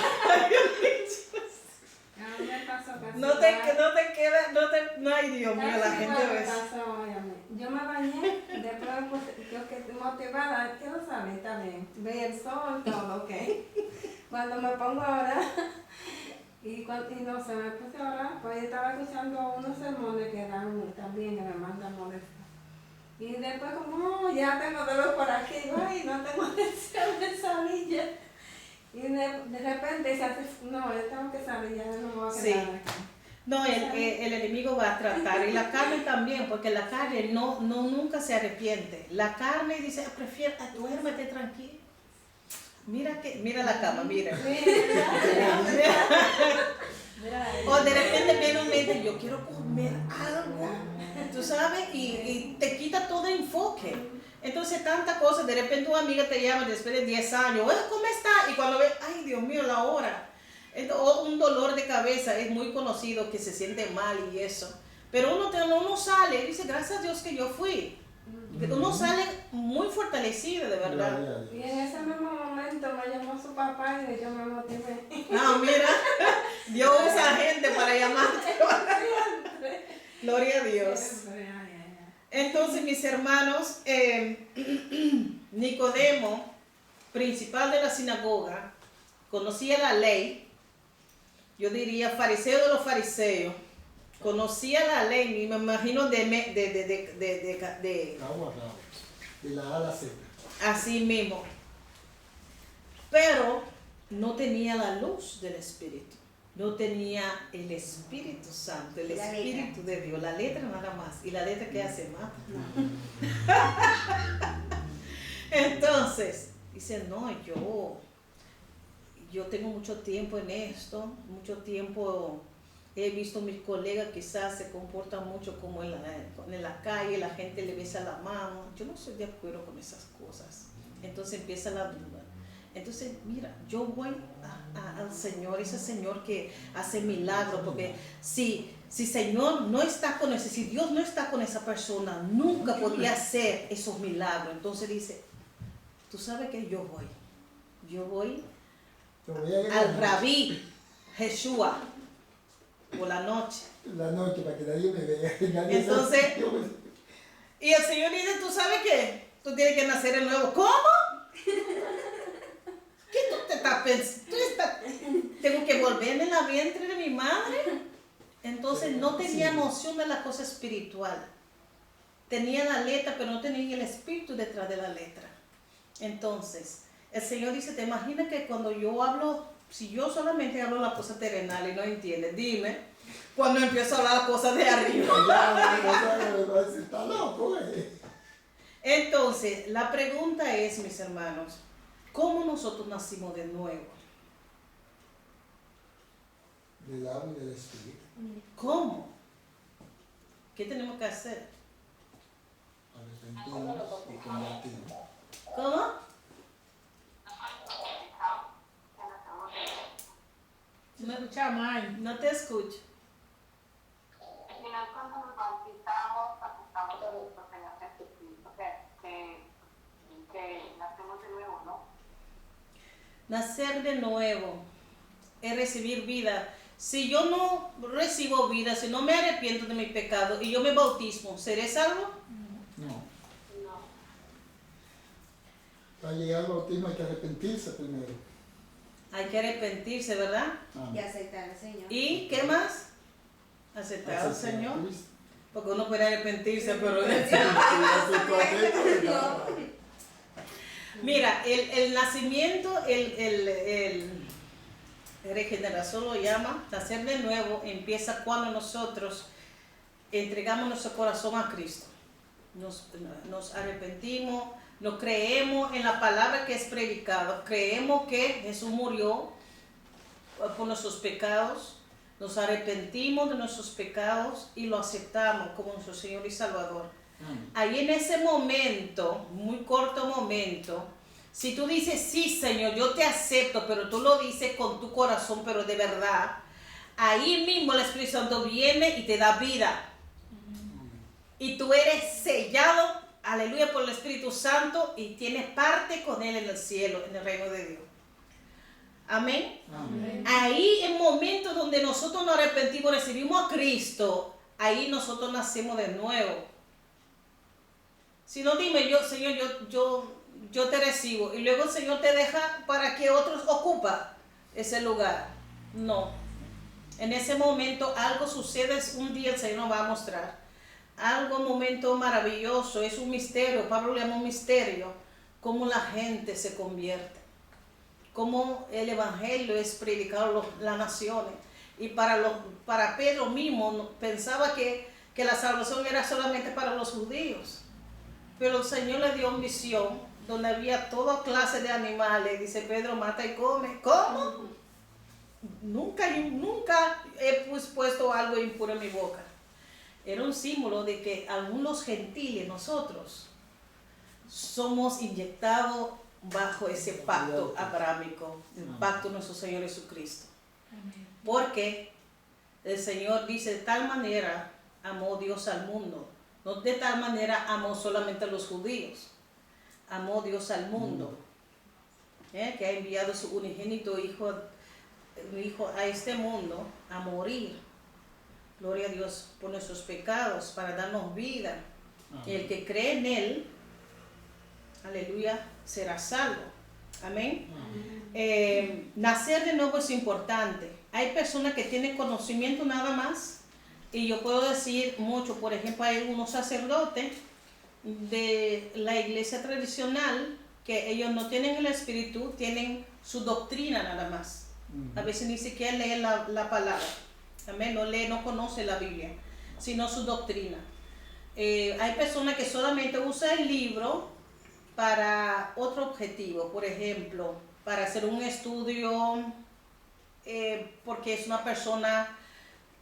No hay Dios mío, la gente ve. Yo me bañé, después yo que motivada, quiero salir también, ver el sol, todo, ok. Cuando me pongo a orar, y no sé, me puse a orar, pues estaba escuchando unos sermones que dan también, que me mandan molestar. Y después como, ya tengo dolor por aquí, y no tengo necesidad de salir ya. Y de repente se hace, no, yo tengo que salir, ya no me voy a quedar aquí. No, el enemigo va a tratar, y la carne también, porque la carne nunca se arrepiente. La carne dice: duérmete tranquilo. Mira la cama, mira. O de repente viene un mente: yo quiero comer algo, tú sabes, y te quita todo enfoque. Entonces, tantas cosas, de repente una amiga te llama después de 10 años: ¿cómo está? Y cuando ve, ay Dios mío, la hora. O un dolor de cabeza, es muy conocido que se siente mal y eso. Pero uno sale y dice: gracias a Dios que yo fui. Uno sale muy fortalecido, de verdad. Y en ese mismo momento me llamó su papá y yo me motivé. No, mira, Dios usa gente para llamarte. Gloria a Dios. Entonces, mis hermanos, Nicodemo, principal de la sinagoga, conocía la ley. Yo diría fariseo de los fariseos. Conocía la ley, y me imagino de la A a la Z. Así mismo. Pero no tenía la luz del Espíritu. No tenía el Espíritu Santo, el Espíritu de Dios. La letra nada más. ¿Y la letra qué hace? Mata. Entonces, dice: no, yo tengo mucho tiempo en esto, mucho tiempo. He visto mis colegas quizás se comportan mucho como en la calle, la gente le besa la mano. Yo no estoy de acuerdo con esas cosas. Entonces empieza la duda. Entonces, mira, yo voy al Señor, ese Señor que hace milagros, porque si Señor no está con ese, si Dios no está con esa persona, nunca podría hacer esos milagros. Entonces dice: tú sabes que yo voy al Rabí Yeshua por la noche. La noche, para que nadie me vea. Entonces, y el Señor dice: ¿tú sabes qué? Tú tienes que nacer de nuevo. ¿Cómo? ¿Qué tú te estás pensando? ¿Tengo que volverme en la vientre de mi madre? Entonces no tenía noción de la cosa espiritual. Tenía la letra, pero no tenía el espíritu detrás de la letra. Entonces, el Señor dice: ¿te imaginas que cuando yo hablo, si yo solamente hablo las cosas terrenales y no entiendes, dime, cuando empiezo a hablar las cosas de arriba? Está loco, Entonces, la pregunta es, mis hermanos, ¿cómo nosotros nacimos de nuevo? Del agua y del Espíritu. ¿Cómo? ¿Qué tenemos que hacer? Arrepentirnos y convertirnos. ¿Cómo? No escucha mal. No te escucho. Al final, cuando nos bautizamos, aceptamos a nuestro Señor Jesucristo, que nacemos de nuevo, ¿no? Nacer de nuevo. es recibir vida. Si yo no recibo vida, si no me arrepiento de mi pecado y yo me bautismo, ¿seré salvo? No. Para llegar al bautismo hay que arrepentirse primero. Hay que arrepentirse, ¿verdad? Y aceptar al Señor. ¿Y qué más? Aceptar al Señor. Cristo. Porque uno puede arrepentirse, pero... Mira, el nacimiento, el regeneración lo llama, nacer de nuevo, empieza cuando nosotros entregamos nuestro corazón a Cristo. Nos arrepentimos, nos creemos en la palabra que es predicada, creemos que Jesús murió por nuestros pecados, nos arrepentimos de nuestros pecados y lo aceptamos como nuestro Señor y Salvador. Ahí en ese momento, muy corto momento, si tú dices, sí Señor, yo te acepto, pero tú lo dices con tu corazón, pero de verdad, ahí mismo el Espíritu Santo viene y te da vida. Y tú eres sellado, aleluya, por el Espíritu Santo y tienes parte con Él en el cielo, en el reino de Dios. Amén. Amén. Ahí en momentos donde nosotros nos arrepentimos, recibimos a Cristo, ahí nosotros nacemos de nuevo. Si no, dime, Señor, yo te recibo. Y luego el Señor te deja para que otros ocupen ese lugar. No. En ese momento algo sucede, un día el Señor nos va a mostrar. Algo, un momento maravilloso, es un misterio. Pablo le llama un misterio. Cómo la gente se convierte. Cómo el Evangelio es predicado a las naciones. Y para Pedro mismo pensaba que la salvación era solamente para los judíos. Pero el Señor le dio una visión donde había toda clase de animales. Dice Pedro, mata y come. ¿Cómo? Nunca he puesto algo impuro en mi boca. Era un símbolo de que algunos gentiles, nosotros, somos inyectados bajo ese pacto abrahámico, el pacto de nuestro Señor Jesucristo. Porque el Señor dice, de tal manera amó Dios al mundo. No de tal manera amó solamente a los judíos. Amó Dios al mundo. Que ha enviado su unigénito hijo a este mundo a morir. Gloria a Dios por nuestros pecados, para darnos vida. Y el que cree en Él, aleluya, será salvo. Amén. Nacer de nuevo es importante. Hay personas que tienen conocimiento nada más. Y yo puedo decir mucho. Por ejemplo, hay unos sacerdotes de la iglesia tradicional que ellos no tienen el espíritu, tienen su doctrina nada más. A veces ni siquiera leen la palabra. Amén. No conoce la Biblia, sino su doctrina. Hay personas que solamente usan el libro para otro objetivo, por ejemplo, para hacer un estudio, porque es una persona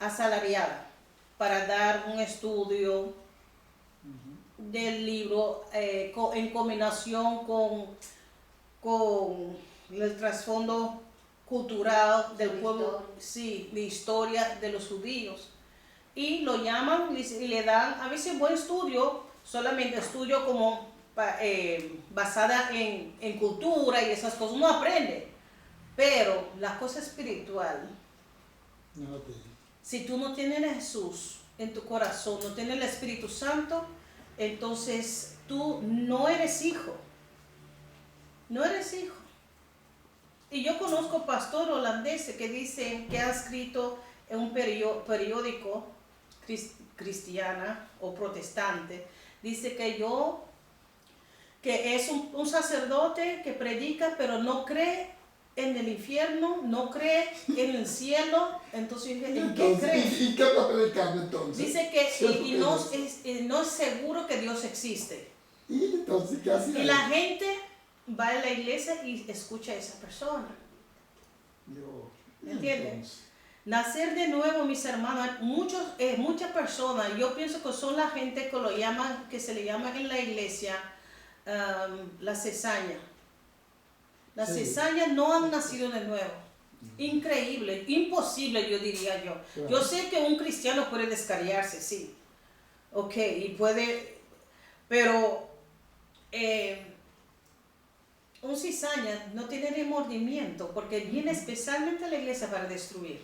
asalariada, para dar un estudio del libro en combinación con el trasfondo cultural del pueblo, sí, de historia de los judíos. Y lo llaman y le dan a veces buen estudio, solamente estudio como basada en cultura y esas cosas, uno aprende. Pero la cosa espiritual, si tú no tienes a Jesús en tu corazón, no tienes el Espíritu Santo, entonces tú no eres hijo. No eres hijo. Y yo conozco pastores holandeses que dicen que han escrito en un periódico cristiana o protestante, dice que es un sacerdote que predica pero no cree en el infierno, no cree en el cielo. Entonces, ¿en qué cree? ¿Y qué está predicando entonces? Dice que no es seguro que Dios existe. ¿Y entonces qué hace? Y la gente va a la iglesia y escucha a esa persona. ¿Entiendes? Nacer de nuevo, mis hermanos, muchas personas, yo pienso que son la gente que se le llama en la iglesia la cizaña. Las cizañas no han nacido de nuevo. Increíble, imposible, yo diría yo. Claro. Yo sé que un cristiano puede descarriarse, sí. Ok, y puede, pero un cizaña no tiene remordimiento porque viene especialmente a la iglesia para destruir.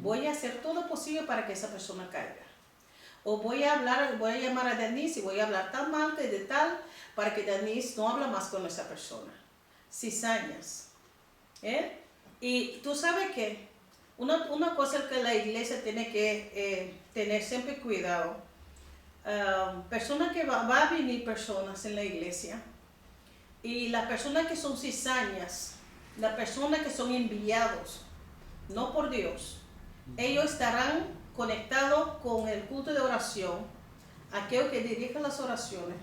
Voy a hacer todo lo posible para que esa persona caiga. O voy a llamar a Denise y voy a hablar tan mal que de tal para que Denise no hable más con esa persona. Cizañas. Y tú sabes que una cosa que la iglesia tiene que tener siempre cuidado. Personas que va a venir personas en la iglesia y las personas que son cizañas, las personas que son enviados, no por Dios, ellos estarán conectados con el culto de oración, aquellos que dirigen las oraciones,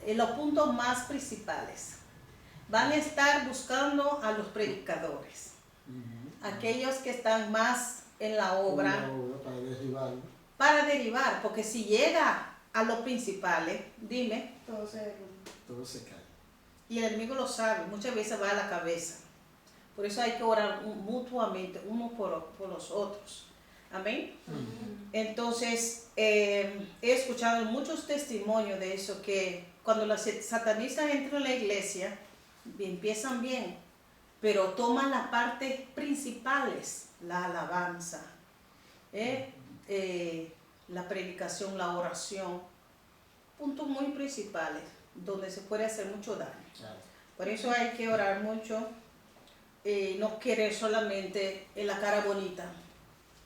en los puntos más principales. Van a estar buscando a los predicadores, aquellos que están más en la obra, para derivar, porque si llega a los principales, dime, Todo se derrumba. Todo se cae. y el enemigo lo sabe, muchas veces va a la cabeza. Por eso hay que orar mutuamente, unos por los otros. Amén. Entonces, he escuchado muchos testimonios de eso, que cuando los satanistas entran en la iglesia, empiezan bien, pero toman las partes principales, la alabanza, la predicación, la oración, puntos muy principales, donde se puede hacer mucho daño. Por eso hay que orar mucho, no querer solamente en la cara bonita,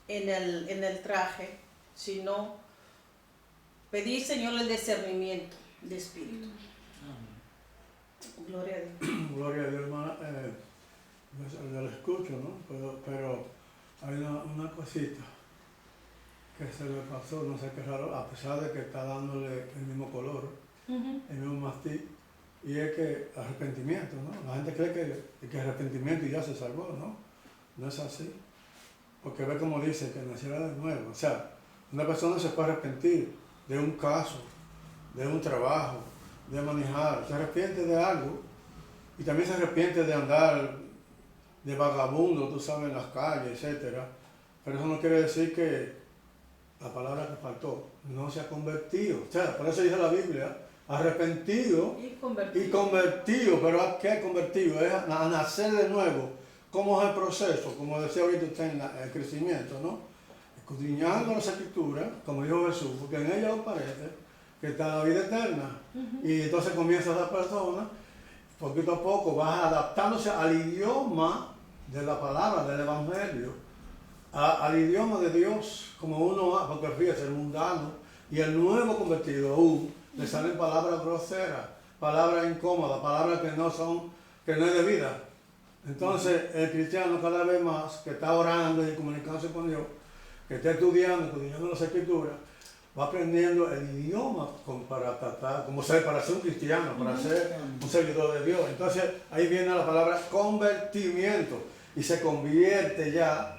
en el traje, sino pedir, Señor, el discernimiento de espíritu. Gloria a Dios. Gloria a Dios, hermana. Yo lo escucho, ¿no? Pero hay una cosita que se le pasó, no sé qué raro, a pesar de que está dándole el mismo color, el mismo matiz, y es que arrepentimiento, ¿no? La gente cree que arrepentimiento y ya se salvó, ¿no? No es así. Porque ve como dice, que naciera de nuevo. O sea, una persona se puede arrepentir de un caso, de un trabajo, de manejar, se arrepiente de algo y también se arrepiente de andar de vagabundo, tú sabes, en las calles, etc. Pero eso no quiere decir que la palabra que faltó no se ha convertido. O sea, por eso dice la Biblia, arrepentido y convertido. Pero ¿a qué convertido? Es a nacer de nuevo. ¿Cómo es el proceso? Como decía ahorita usted en el crecimiento, ¿no? Escudriñando las Escrituras, como dijo Jesús, porque en ella os parece que está la vida eterna. Y entonces comienza esa persona, poquito a poco, vas adaptándose al idioma de la palabra, del Evangelio, al idioma de Dios, como uno va, porque fíjese, el mundano y el nuevo convertido, le salen palabras groseras, palabras incómodas, palabras que no es de vida. Entonces, el cristiano cada vez más, que está orando y comunicándose con Dios, que está estudiando las Escrituras, va aprendiendo el idioma para tratar, para ser un cristiano, para ser un seguidor de Dios. Entonces, ahí viene la palabra convertimiento, y se convierte ya,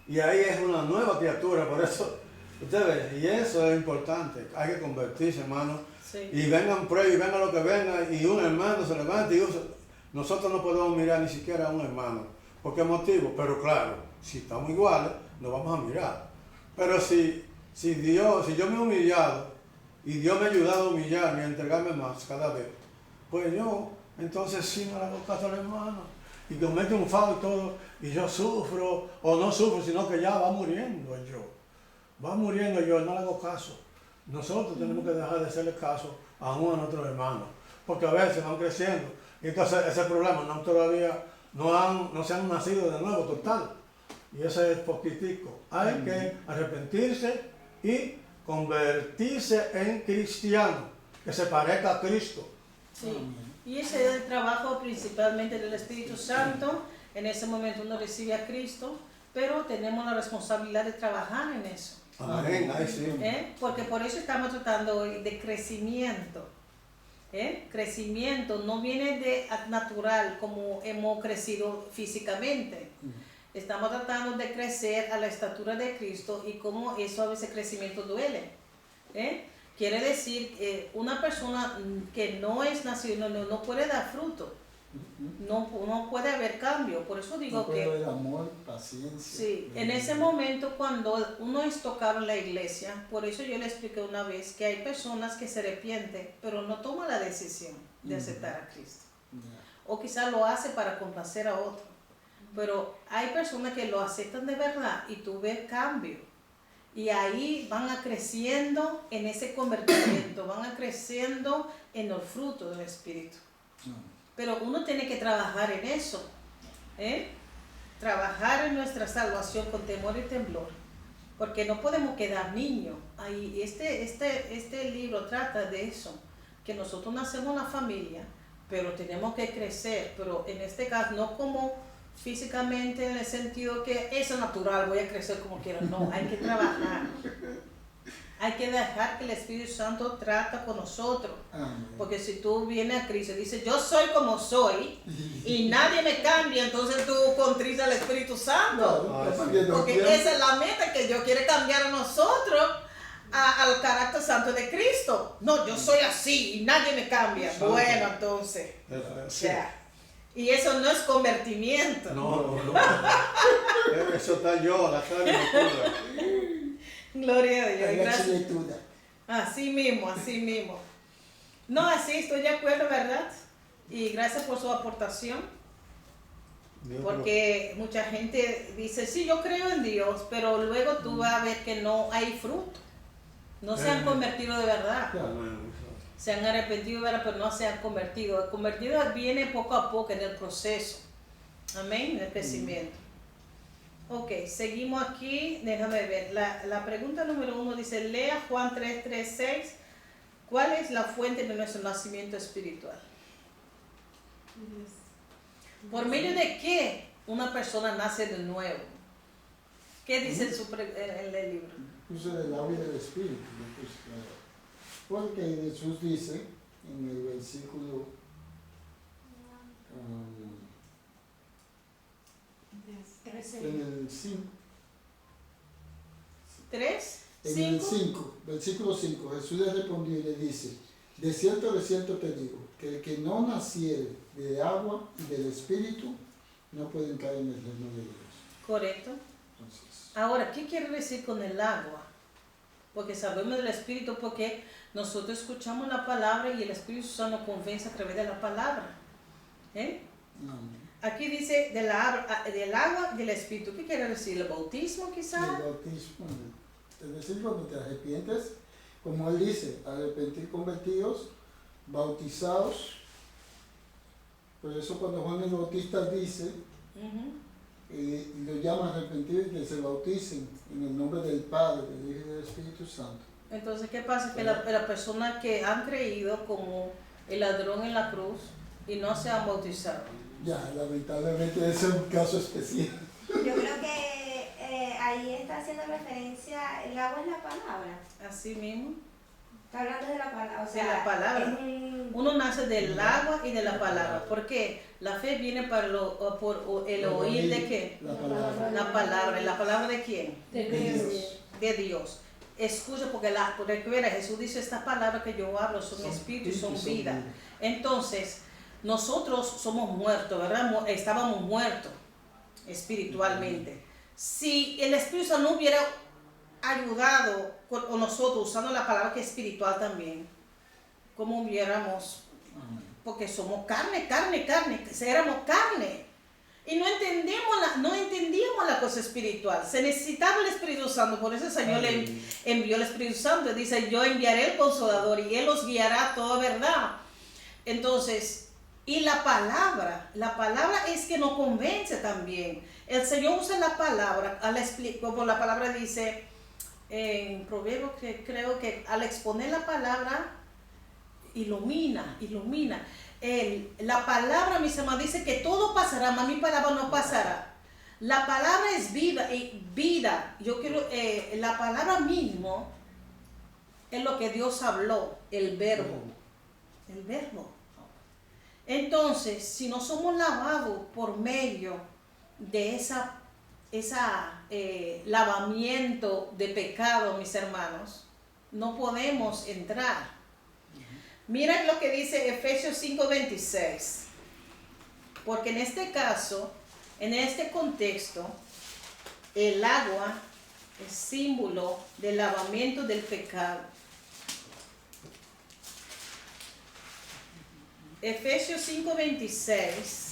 y ahí es una nueva criatura. Por eso, ustedes, y eso es importante, hay que convertirse, hermano. Sí. Y vengan pruebas, y venga lo que venga, y un hermano se levanta y nosotros no podemos mirar ni siquiera a un hermano. ¿Por qué motivo? Pero claro, si estamos iguales, nos vamos a mirar. Pero si yo me he humillado y Dios me ha ayudado a humillarme y a entregarme más cada vez, pues yo, entonces sí no le hago caso al hermano y comete un fallo y todo, y yo sufro, o no sufro, sino que ya va muriendo yo, no le hago caso. Nosotros tenemos que dejar de hacerle caso a uno de nuestros hermanos, porque a veces van creciendo, y entonces ese problema todavía no se han nacido de nuevo total, y ese es poquitico. Hay que arrepentirse y convertirse en cristiano, que se parezca a Cristo. Sí, y ese es el trabajo principalmente del Espíritu Santo. En ese momento uno recibe a Cristo, pero tenemos la responsabilidad de trabajar en eso. Amén, ahí sí. Porque por eso estamos tratando hoy de crecimiento. Crecimiento no viene de natural como hemos crecido físicamente. Estamos tratando de crecer a la estatura de Cristo, y como eso a veces crecimiento duele. Quiere decir que una persona que no es nacida no puede dar fruto. No puede haber cambio. Por eso digo que haber amor, paciencia. Sí, en ese momento cuando uno es tocado en la iglesia, por eso yo le expliqué una vez que hay personas que se arrepienten, pero no toman la decisión de aceptar a Cristo. O quizás lo hace para complacer a otro. Pero hay personas que lo aceptan de verdad y tú ves cambio. Y ahí van a creciendo en ese convertimiento, van a creciendo en los frutos del Espíritu. Pero uno tiene que trabajar en eso, trabajar en nuestra salvación con temor y temblor, porque no podemos quedar niños. Ahí este libro trata de eso, que nosotros nacemos en la familia, pero tenemos que crecer, pero en este caso no como físicamente en el sentido que eso es natural, voy a crecer como quiera. No, hay que trabajar. Hay que dejar que el Espíritu Santo trata con nosotros. Porque si tú vienes a Cristo y dices, yo soy como soy y nadie me cambia, entonces tú contristas al Espíritu Santo. Porque esa es la meta, que Dios quiere cambiar a nosotros al carácter santo de Cristo. No, yo soy así y nadie me cambia. Bueno, entonces, ya. Y eso no es convertimiento. No. Eso está yo, la carne pura. Gloria a Dios. Gracias. Así mismo. No, así estoy de acuerdo, ¿verdad? Y gracias por su aportación. Porque mucha gente dice, sí, yo creo en Dios, pero luego tú vas a ver que no hay fruto. No se han convertido de verdad. Se han arrepentido, ¿verdad? Pero no se han convertido. El convertido viene poco a poco en el proceso. Amén, en el crecimiento. Ok, seguimos aquí. Déjame ver. La pregunta número 1 dice, lea Juan 3:6. ¿Cuál es la fuente de nuestro nacimiento espiritual? ¿Por medio de qué una persona nace de nuevo? ¿Qué dice en el libro? Uso del agua y del espíritu. Porque Jesús dice en el versículo en el 5. ¿3? En el 5, versículo 5, Jesús le respondió y le dice, de cierto te digo, que el que no naciere de agua y del espíritu no puede entrar en el reino de Dios. Correcto. Entonces, ahora, ¿qué quiere decir con el agua? Porque sabemos del Espíritu, porque nosotros escuchamos la palabra y el Espíritu Santo nos convence a través de la palabra. Aquí dice del agua y del Espíritu. ¿Qué quiere decir? ¿El bautismo quizás? El bautismo, es decir, cuando te arrepientes, como él dice, arrepentir, convertidos, bautizados. Por eso cuando Juan el Bautista dice, y lo llama arrepentidos y que se bauticen en el nombre del Padre, del Hijo y del Espíritu Santo. Entonces, ¿qué pasa? Que la persona que han creído como el ladrón en la cruz y no se han bautizado. Ya, lamentablemente ese es un caso especial. Yo creo que ahí está haciendo referencia, el agua es la palabra. Así mismo. Está hablando de la palabra. O sea, de la palabra. Uno nace del agua y de la palabra. ¿Por qué? La fe viene por el oír de qué? La palabra. La palabra. ¿Y la palabra de quién? De Dios. De Dios. Escucha, porque recuerda, Jesús dice, estas palabras que yo hablo son espíritu y son vida. Entonces, nosotros somos muertos, ¿verdad? Estábamos muertos espiritualmente. Si el Espíritu Santo no hubiera ayudado con nosotros usando la palabra que es espiritual también, ¿cómo hubiéramos? Porque somos carne, éramos carne y no entendíamos la cosa espiritual. Se necesitaba el Espíritu Santo, por eso el Señor le envió el Espíritu Santo. Dice, yo enviaré el Consolador y Él los guiará a toda verdad. Entonces, y la palabra es que nos convence también. El Señor usa la palabra, como la palabra dice en Proverbios, que creo que al exponer la palabra, ilumina. La palabra, mis hermanos, dice que todo pasará, mas mi palabra no pasará. La palabra es vida. Yo quiero, la palabra mismo es lo que Dios habló, el verbo. Entonces, si no somos lavados por medio de lavamiento de pecado, mis hermanos, no podemos entrar. Mira lo que dice Efesios 5:26. Porque en este caso, en este contexto, el agua es símbolo del lavamiento del pecado. Efesios 5:26.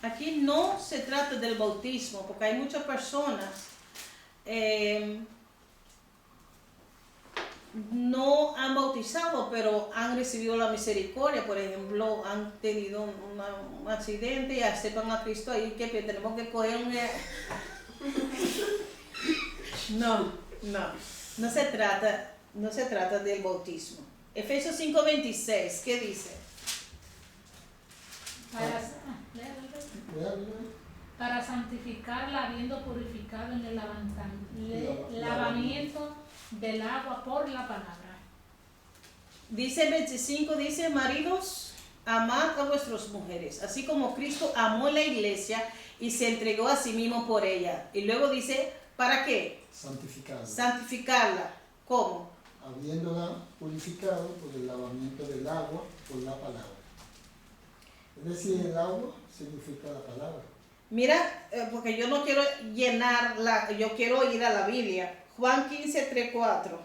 Aquí no se trata del bautismo, porque hay muchas personas no han bautizado, pero han recibido la misericordia. Por ejemplo, han tenido un accidente y aceptan a Cristo ahí, que tenemos que coger un... No se trata del bautismo. Efesios 5:26, ¿qué dice? Para santificarla, habiendo purificado en el lavamiento del agua por la palabra. Dice el 25, dice, maridos, amad a vuestras mujeres, así como Cristo amó la iglesia y se entregó a sí mismo por ella. Y luego dice, ¿para qué? Santificarla. ¿Cómo? Habiéndola purificado por el lavamiento del agua por la palabra. Es decir, el agua significa la palabra. Mira, porque yo no quiero yo quiero ir a la Biblia. Juan 15:3-4.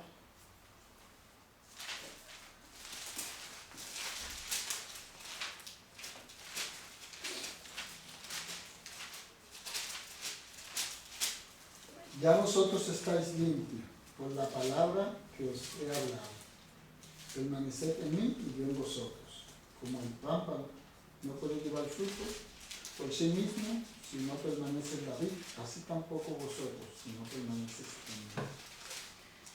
Ya vosotros estáis limpios por la palabra que os he hablado. Permaneced en mí y yo en vosotros. Como el pámpano no puede llevar fruto por sí mismo si no permanece en la vid, así tampoco vosotros si no permanecéis en mí.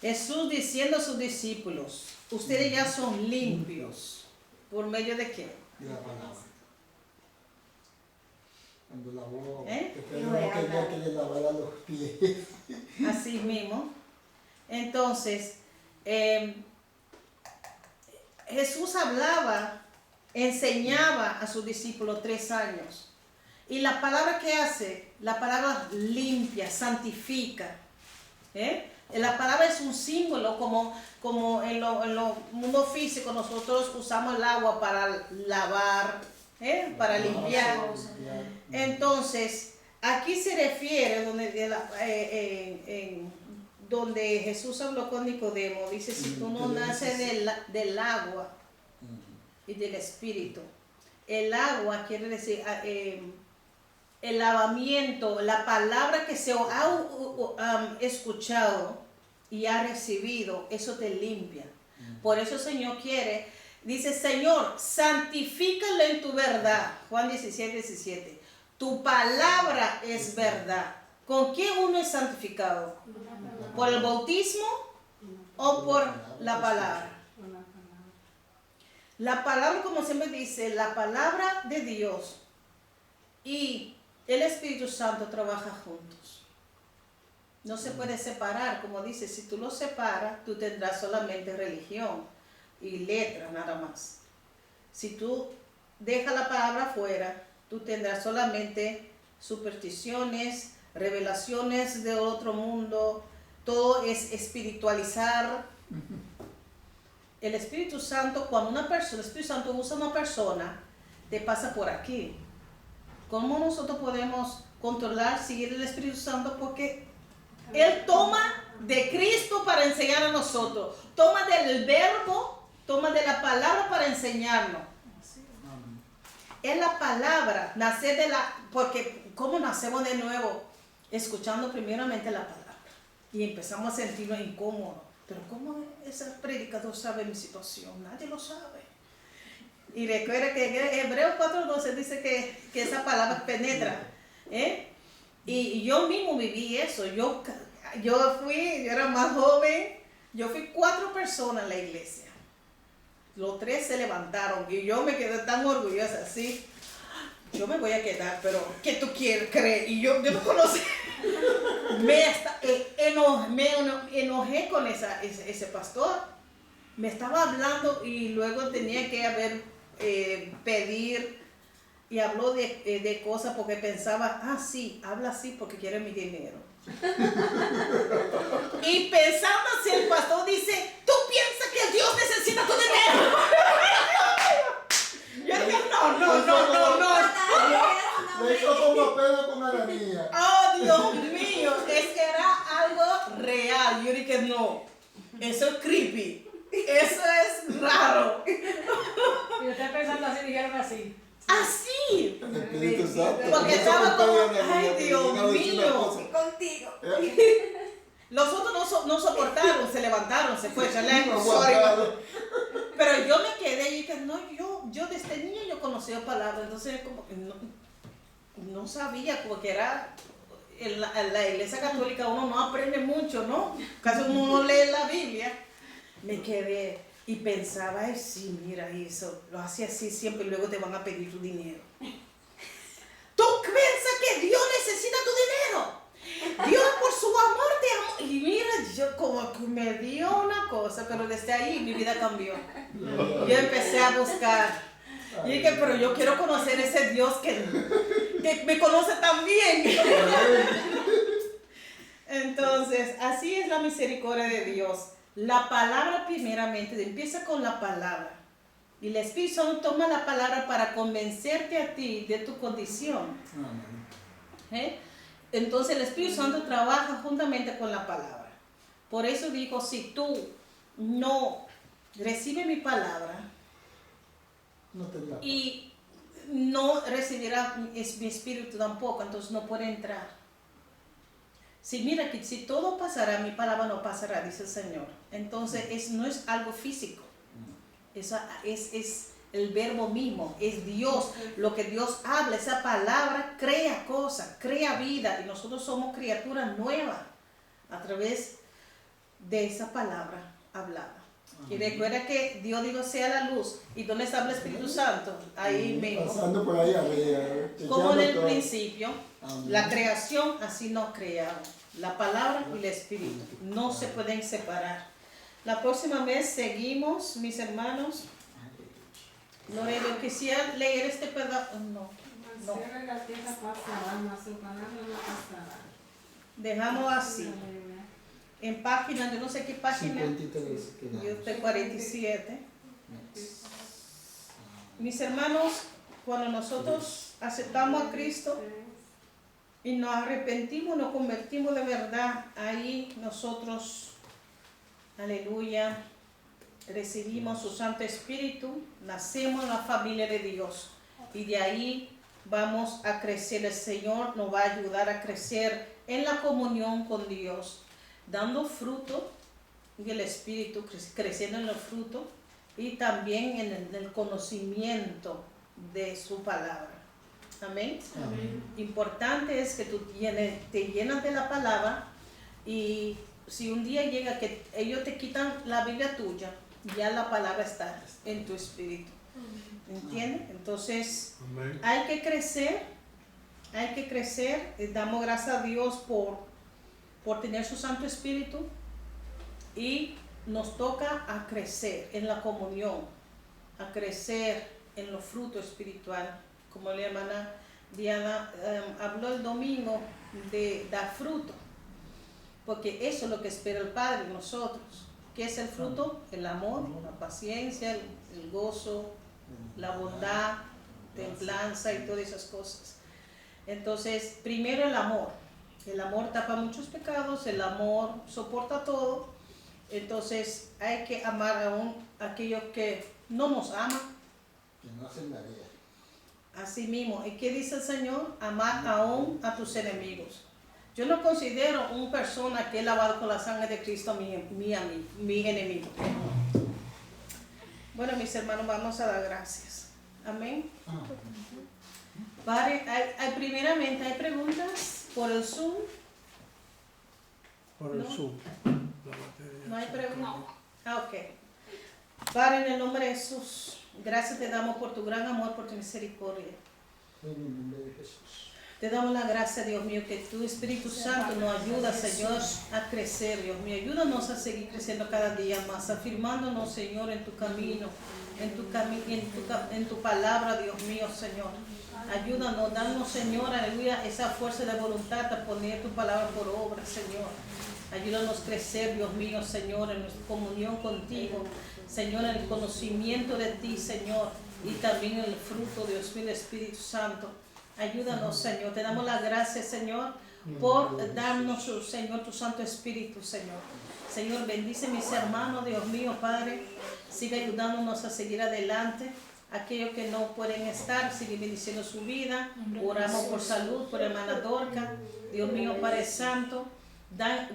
Jesús diciendo a sus discípulos, ustedes ya son limpios. ¿Por medio de qué? De la palabra. Cuando lavó, ¿Eh? que no quería que le lavara los pies. Así mismo. Entonces, Jesús hablaba, enseñaba a sus discípulos 3 años. Y la palabra que hace, la palabra limpia, santifica. La palabra es un símbolo, como en lo mundo físico nosotros usamos el agua para lavar, para limpiar. Entonces, aquí se refiere donde Jesús habló con Nicodemo, dice, si tú no naces del agua y del espíritu. El agua quiere decir el lavamiento, la palabra que se ha escuchado y ha recibido, eso te limpia. Por eso el Señor quiere, dice, Señor, santifícalo en tu verdad. Juan 17:17. Tu palabra es verdad. ¿Con qué uno es santificado? ¿Por el bautismo o por la palabra? La palabra, como siempre dice, la palabra de Dios y el Espíritu Santo trabajan juntos. No se puede separar, como dice, si tú lo separas, tú tendrás solamente religión y letra nada más. Si tú dejas la palabra fuera, tú tendrás solamente supersticiones, revelaciones de otro mundo, todo es espiritualizar. El Espíritu Santo, cuando el Espíritu Santo usa a una persona, te pasa por aquí. ¿Cómo nosotros podemos controlar, seguir el Espíritu Santo? Porque Él toma de Cristo para enseñar a nosotros, toma del verbo, toma de la palabra para enseñarnos. Es la palabra, nacer porque ¿cómo nacemos de nuevo? Escuchando primeramente la palabra y empezamos a sentirnos incómodos. Pero ¿cómo ese predicador sabe mi situación? Nadie lo sabe. Y recuerda que en Hebreos 4:12 dice que esa palabra penetra. Y yo mismo viví eso. Yo era más joven. Yo fui 4 personas en la iglesia. Los 3 se levantaron y yo me quedé tan orgullosa, así. Yo me voy a quedar, pero ¿qué tú quieres creer? Y yo no conocí. Me enojé con ese pastor. Me estaba hablando y luego tenía que pedir, y habló de cosas porque pensaba, sí, habla así porque quiere mi dinero. Y pensando así, el pastor dice, ¿tú piensas que Dios necesita tu dinero? Yo dije, no. Le hizo como Pedro con Ananías. Oh, Dios mío, es que era algo real. Yo dije, no, eso es creepy. queda así. Así. El Espíritu Santo. Porque estaba como, ay Dios mío. Contigo. Los otros no soportaron, se levantaron, se fue. No Sorry. aguantaron. Pero yo me quedé y dije, no, yo desde niño yo conocía palabras, entonces como que no sabía, porque era en la iglesia católica uno no aprende mucho, ¿no? Casi uno no lee la Biblia. Me quedé y pensaba, ay sí, mira eso, lo hace así siempre y luego te van a pedir tu dinero. ¿Tú piensas que Dios necesita tu dinero? Dios por su amor te amó. Y mira, yo como que me dio una cosa, pero desde ahí mi vida cambió. Yo empecé a buscar. Y dije, pero yo quiero conocer ese Dios que me conoce tan bien. Entonces, así es la misericordia de Dios. La palabra primeramente, empieza con la palabra. Y el Espíritu Santo toma la palabra para convencerte a ti de tu condición. Entonces el Espíritu Santo trabaja juntamente con la palabra. Por eso digo, si tú no recibes mi palabra y no recibirás mi espíritu tampoco, entonces no puede entrar. Si mira que si todo pasará, mi palabra no pasará, dice el Señor. Entonces no es algo físico. Es el verbo mismo, es Dios. Lo que Dios habla, esa palabra crea cosas, crea vida. Y nosotros somos criaturas nuevas a través de esa palabra hablada. Y recuerda que Dios dijo sea la luz. ¿Y dónde está el Espíritu Santo? Ahí mismo. Pasando por ahí arriba. Como en el principio, la creación así nos crearon. La palabra y el Espíritu no se pueden separar. La próxima vez seguimos, mis hermanos. Lorena, quisiera leer este pedazo. No. Dejamos así. En página, yo no sé qué página. 53. Yo estoy 47. Mis hermanos, cuando nosotros aceptamos a Cristo y nos arrepentimos, nos convertimos de verdad, ahí nosotros, aleluya, recibimos su Santo Espíritu, nacemos en la familia de Dios y de ahí vamos a crecer. El Señor nos va a ayudar a crecer en la comunión con Dios, dando fruto en el Espíritu, creciendo en el fruto y también en el conocimiento de su palabra. Amén. Amén. Importante es que tú te llenas de la palabra y si un día llega que ellos te quitan la Biblia tuya, ya la palabra está en tu espíritu. ¿Entiendes? Entonces, hay que crecer. Damos gracias a Dios por tener su Santo Espíritu y nos toca a crecer en la comunión, a crecer en los frutos espirituales. Como la hermana Diana habló el domingo de dar fruto, porque eso es lo que espera el Padre de nosotros. ¿Qué es el fruto? El amor, la paciencia, el gozo, la bondad, templanza y todas esas cosas. Entonces, primero el amor. El amor tapa muchos pecados, el amor soporta todo. Entonces, hay que amar aún a aquellos que no nos aman. Que no hacen la vida. Así mismo. ¿Y qué dice el Señor? Amar aún a tus enemigos. Yo no considero una persona que he lavado con la sangre de Cristo mi enemigo. Bueno, mis hermanos, vamos a dar gracias. Amén. Padre, primeramente, ¿hay preguntas por el Zoom? Por el ¿No? Zoom. ¿No hay preguntas? Ok. Padre, en el nombre de Jesús, gracias te damos por tu gran amor, por tu misericordia. En el nombre de Jesús. Te damos la gracia, Dios mío, que tu Espíritu Santo nos ayuda, Señor, a crecer, Dios mío. Ayúdanos a seguir creciendo cada día más, afirmándonos, Señor, en tu camino, en tu palabra, Dios mío, Señor. Ayúdanos, danos, Señor, aleluya, esa fuerza de voluntad a poner tu palabra por obra, Señor. Ayúdanos a crecer, Dios mío, Señor, en nuestra comunión contigo, Señor, en el conocimiento de ti, Señor, y también en el fruto, Dios mío, del Espíritu Santo. Ayúdanos, Señor. Te damos las gracias, Señor, por darnos, Señor, tu Santo Espíritu, Señor. Señor, bendice mis hermanos, Dios mío, Padre. Sigue ayudándonos a seguir adelante. Aquellos que no pueden estar, sigue bendiciendo su vida. Oramos por salud, por hermana Dorca. Dios mío, Padre Santo.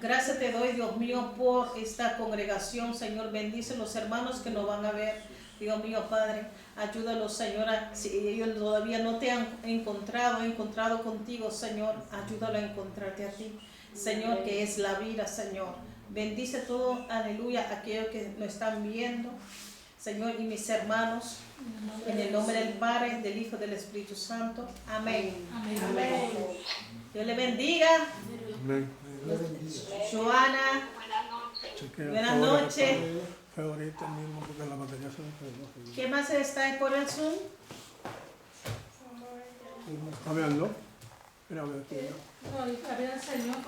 Gracias te doy, Dios mío, por esta congregación. Señor, bendice los hermanos que nos van a ver. Dios mío, Padre, ayúdalos, Señora. Si ellos todavía no te han encontrado contigo, Señor, ayúdalo a encontrarte a ti. Señor, que es la vida, Señor. Bendice todo, aleluya, aquellos que nos están viendo. Señor, y mis hermanos, en el nombre del Padre, del Hijo y del Espíritu Santo. Amén. Amén. Amén. Dios le bendiga. Amén. Joana, buenas noches. Fue ahorita mismo porque la batería se me perdió. ¿Qué más está por el Zoom? ¿Está viendo? Mira, a ver, No, y había el Señor.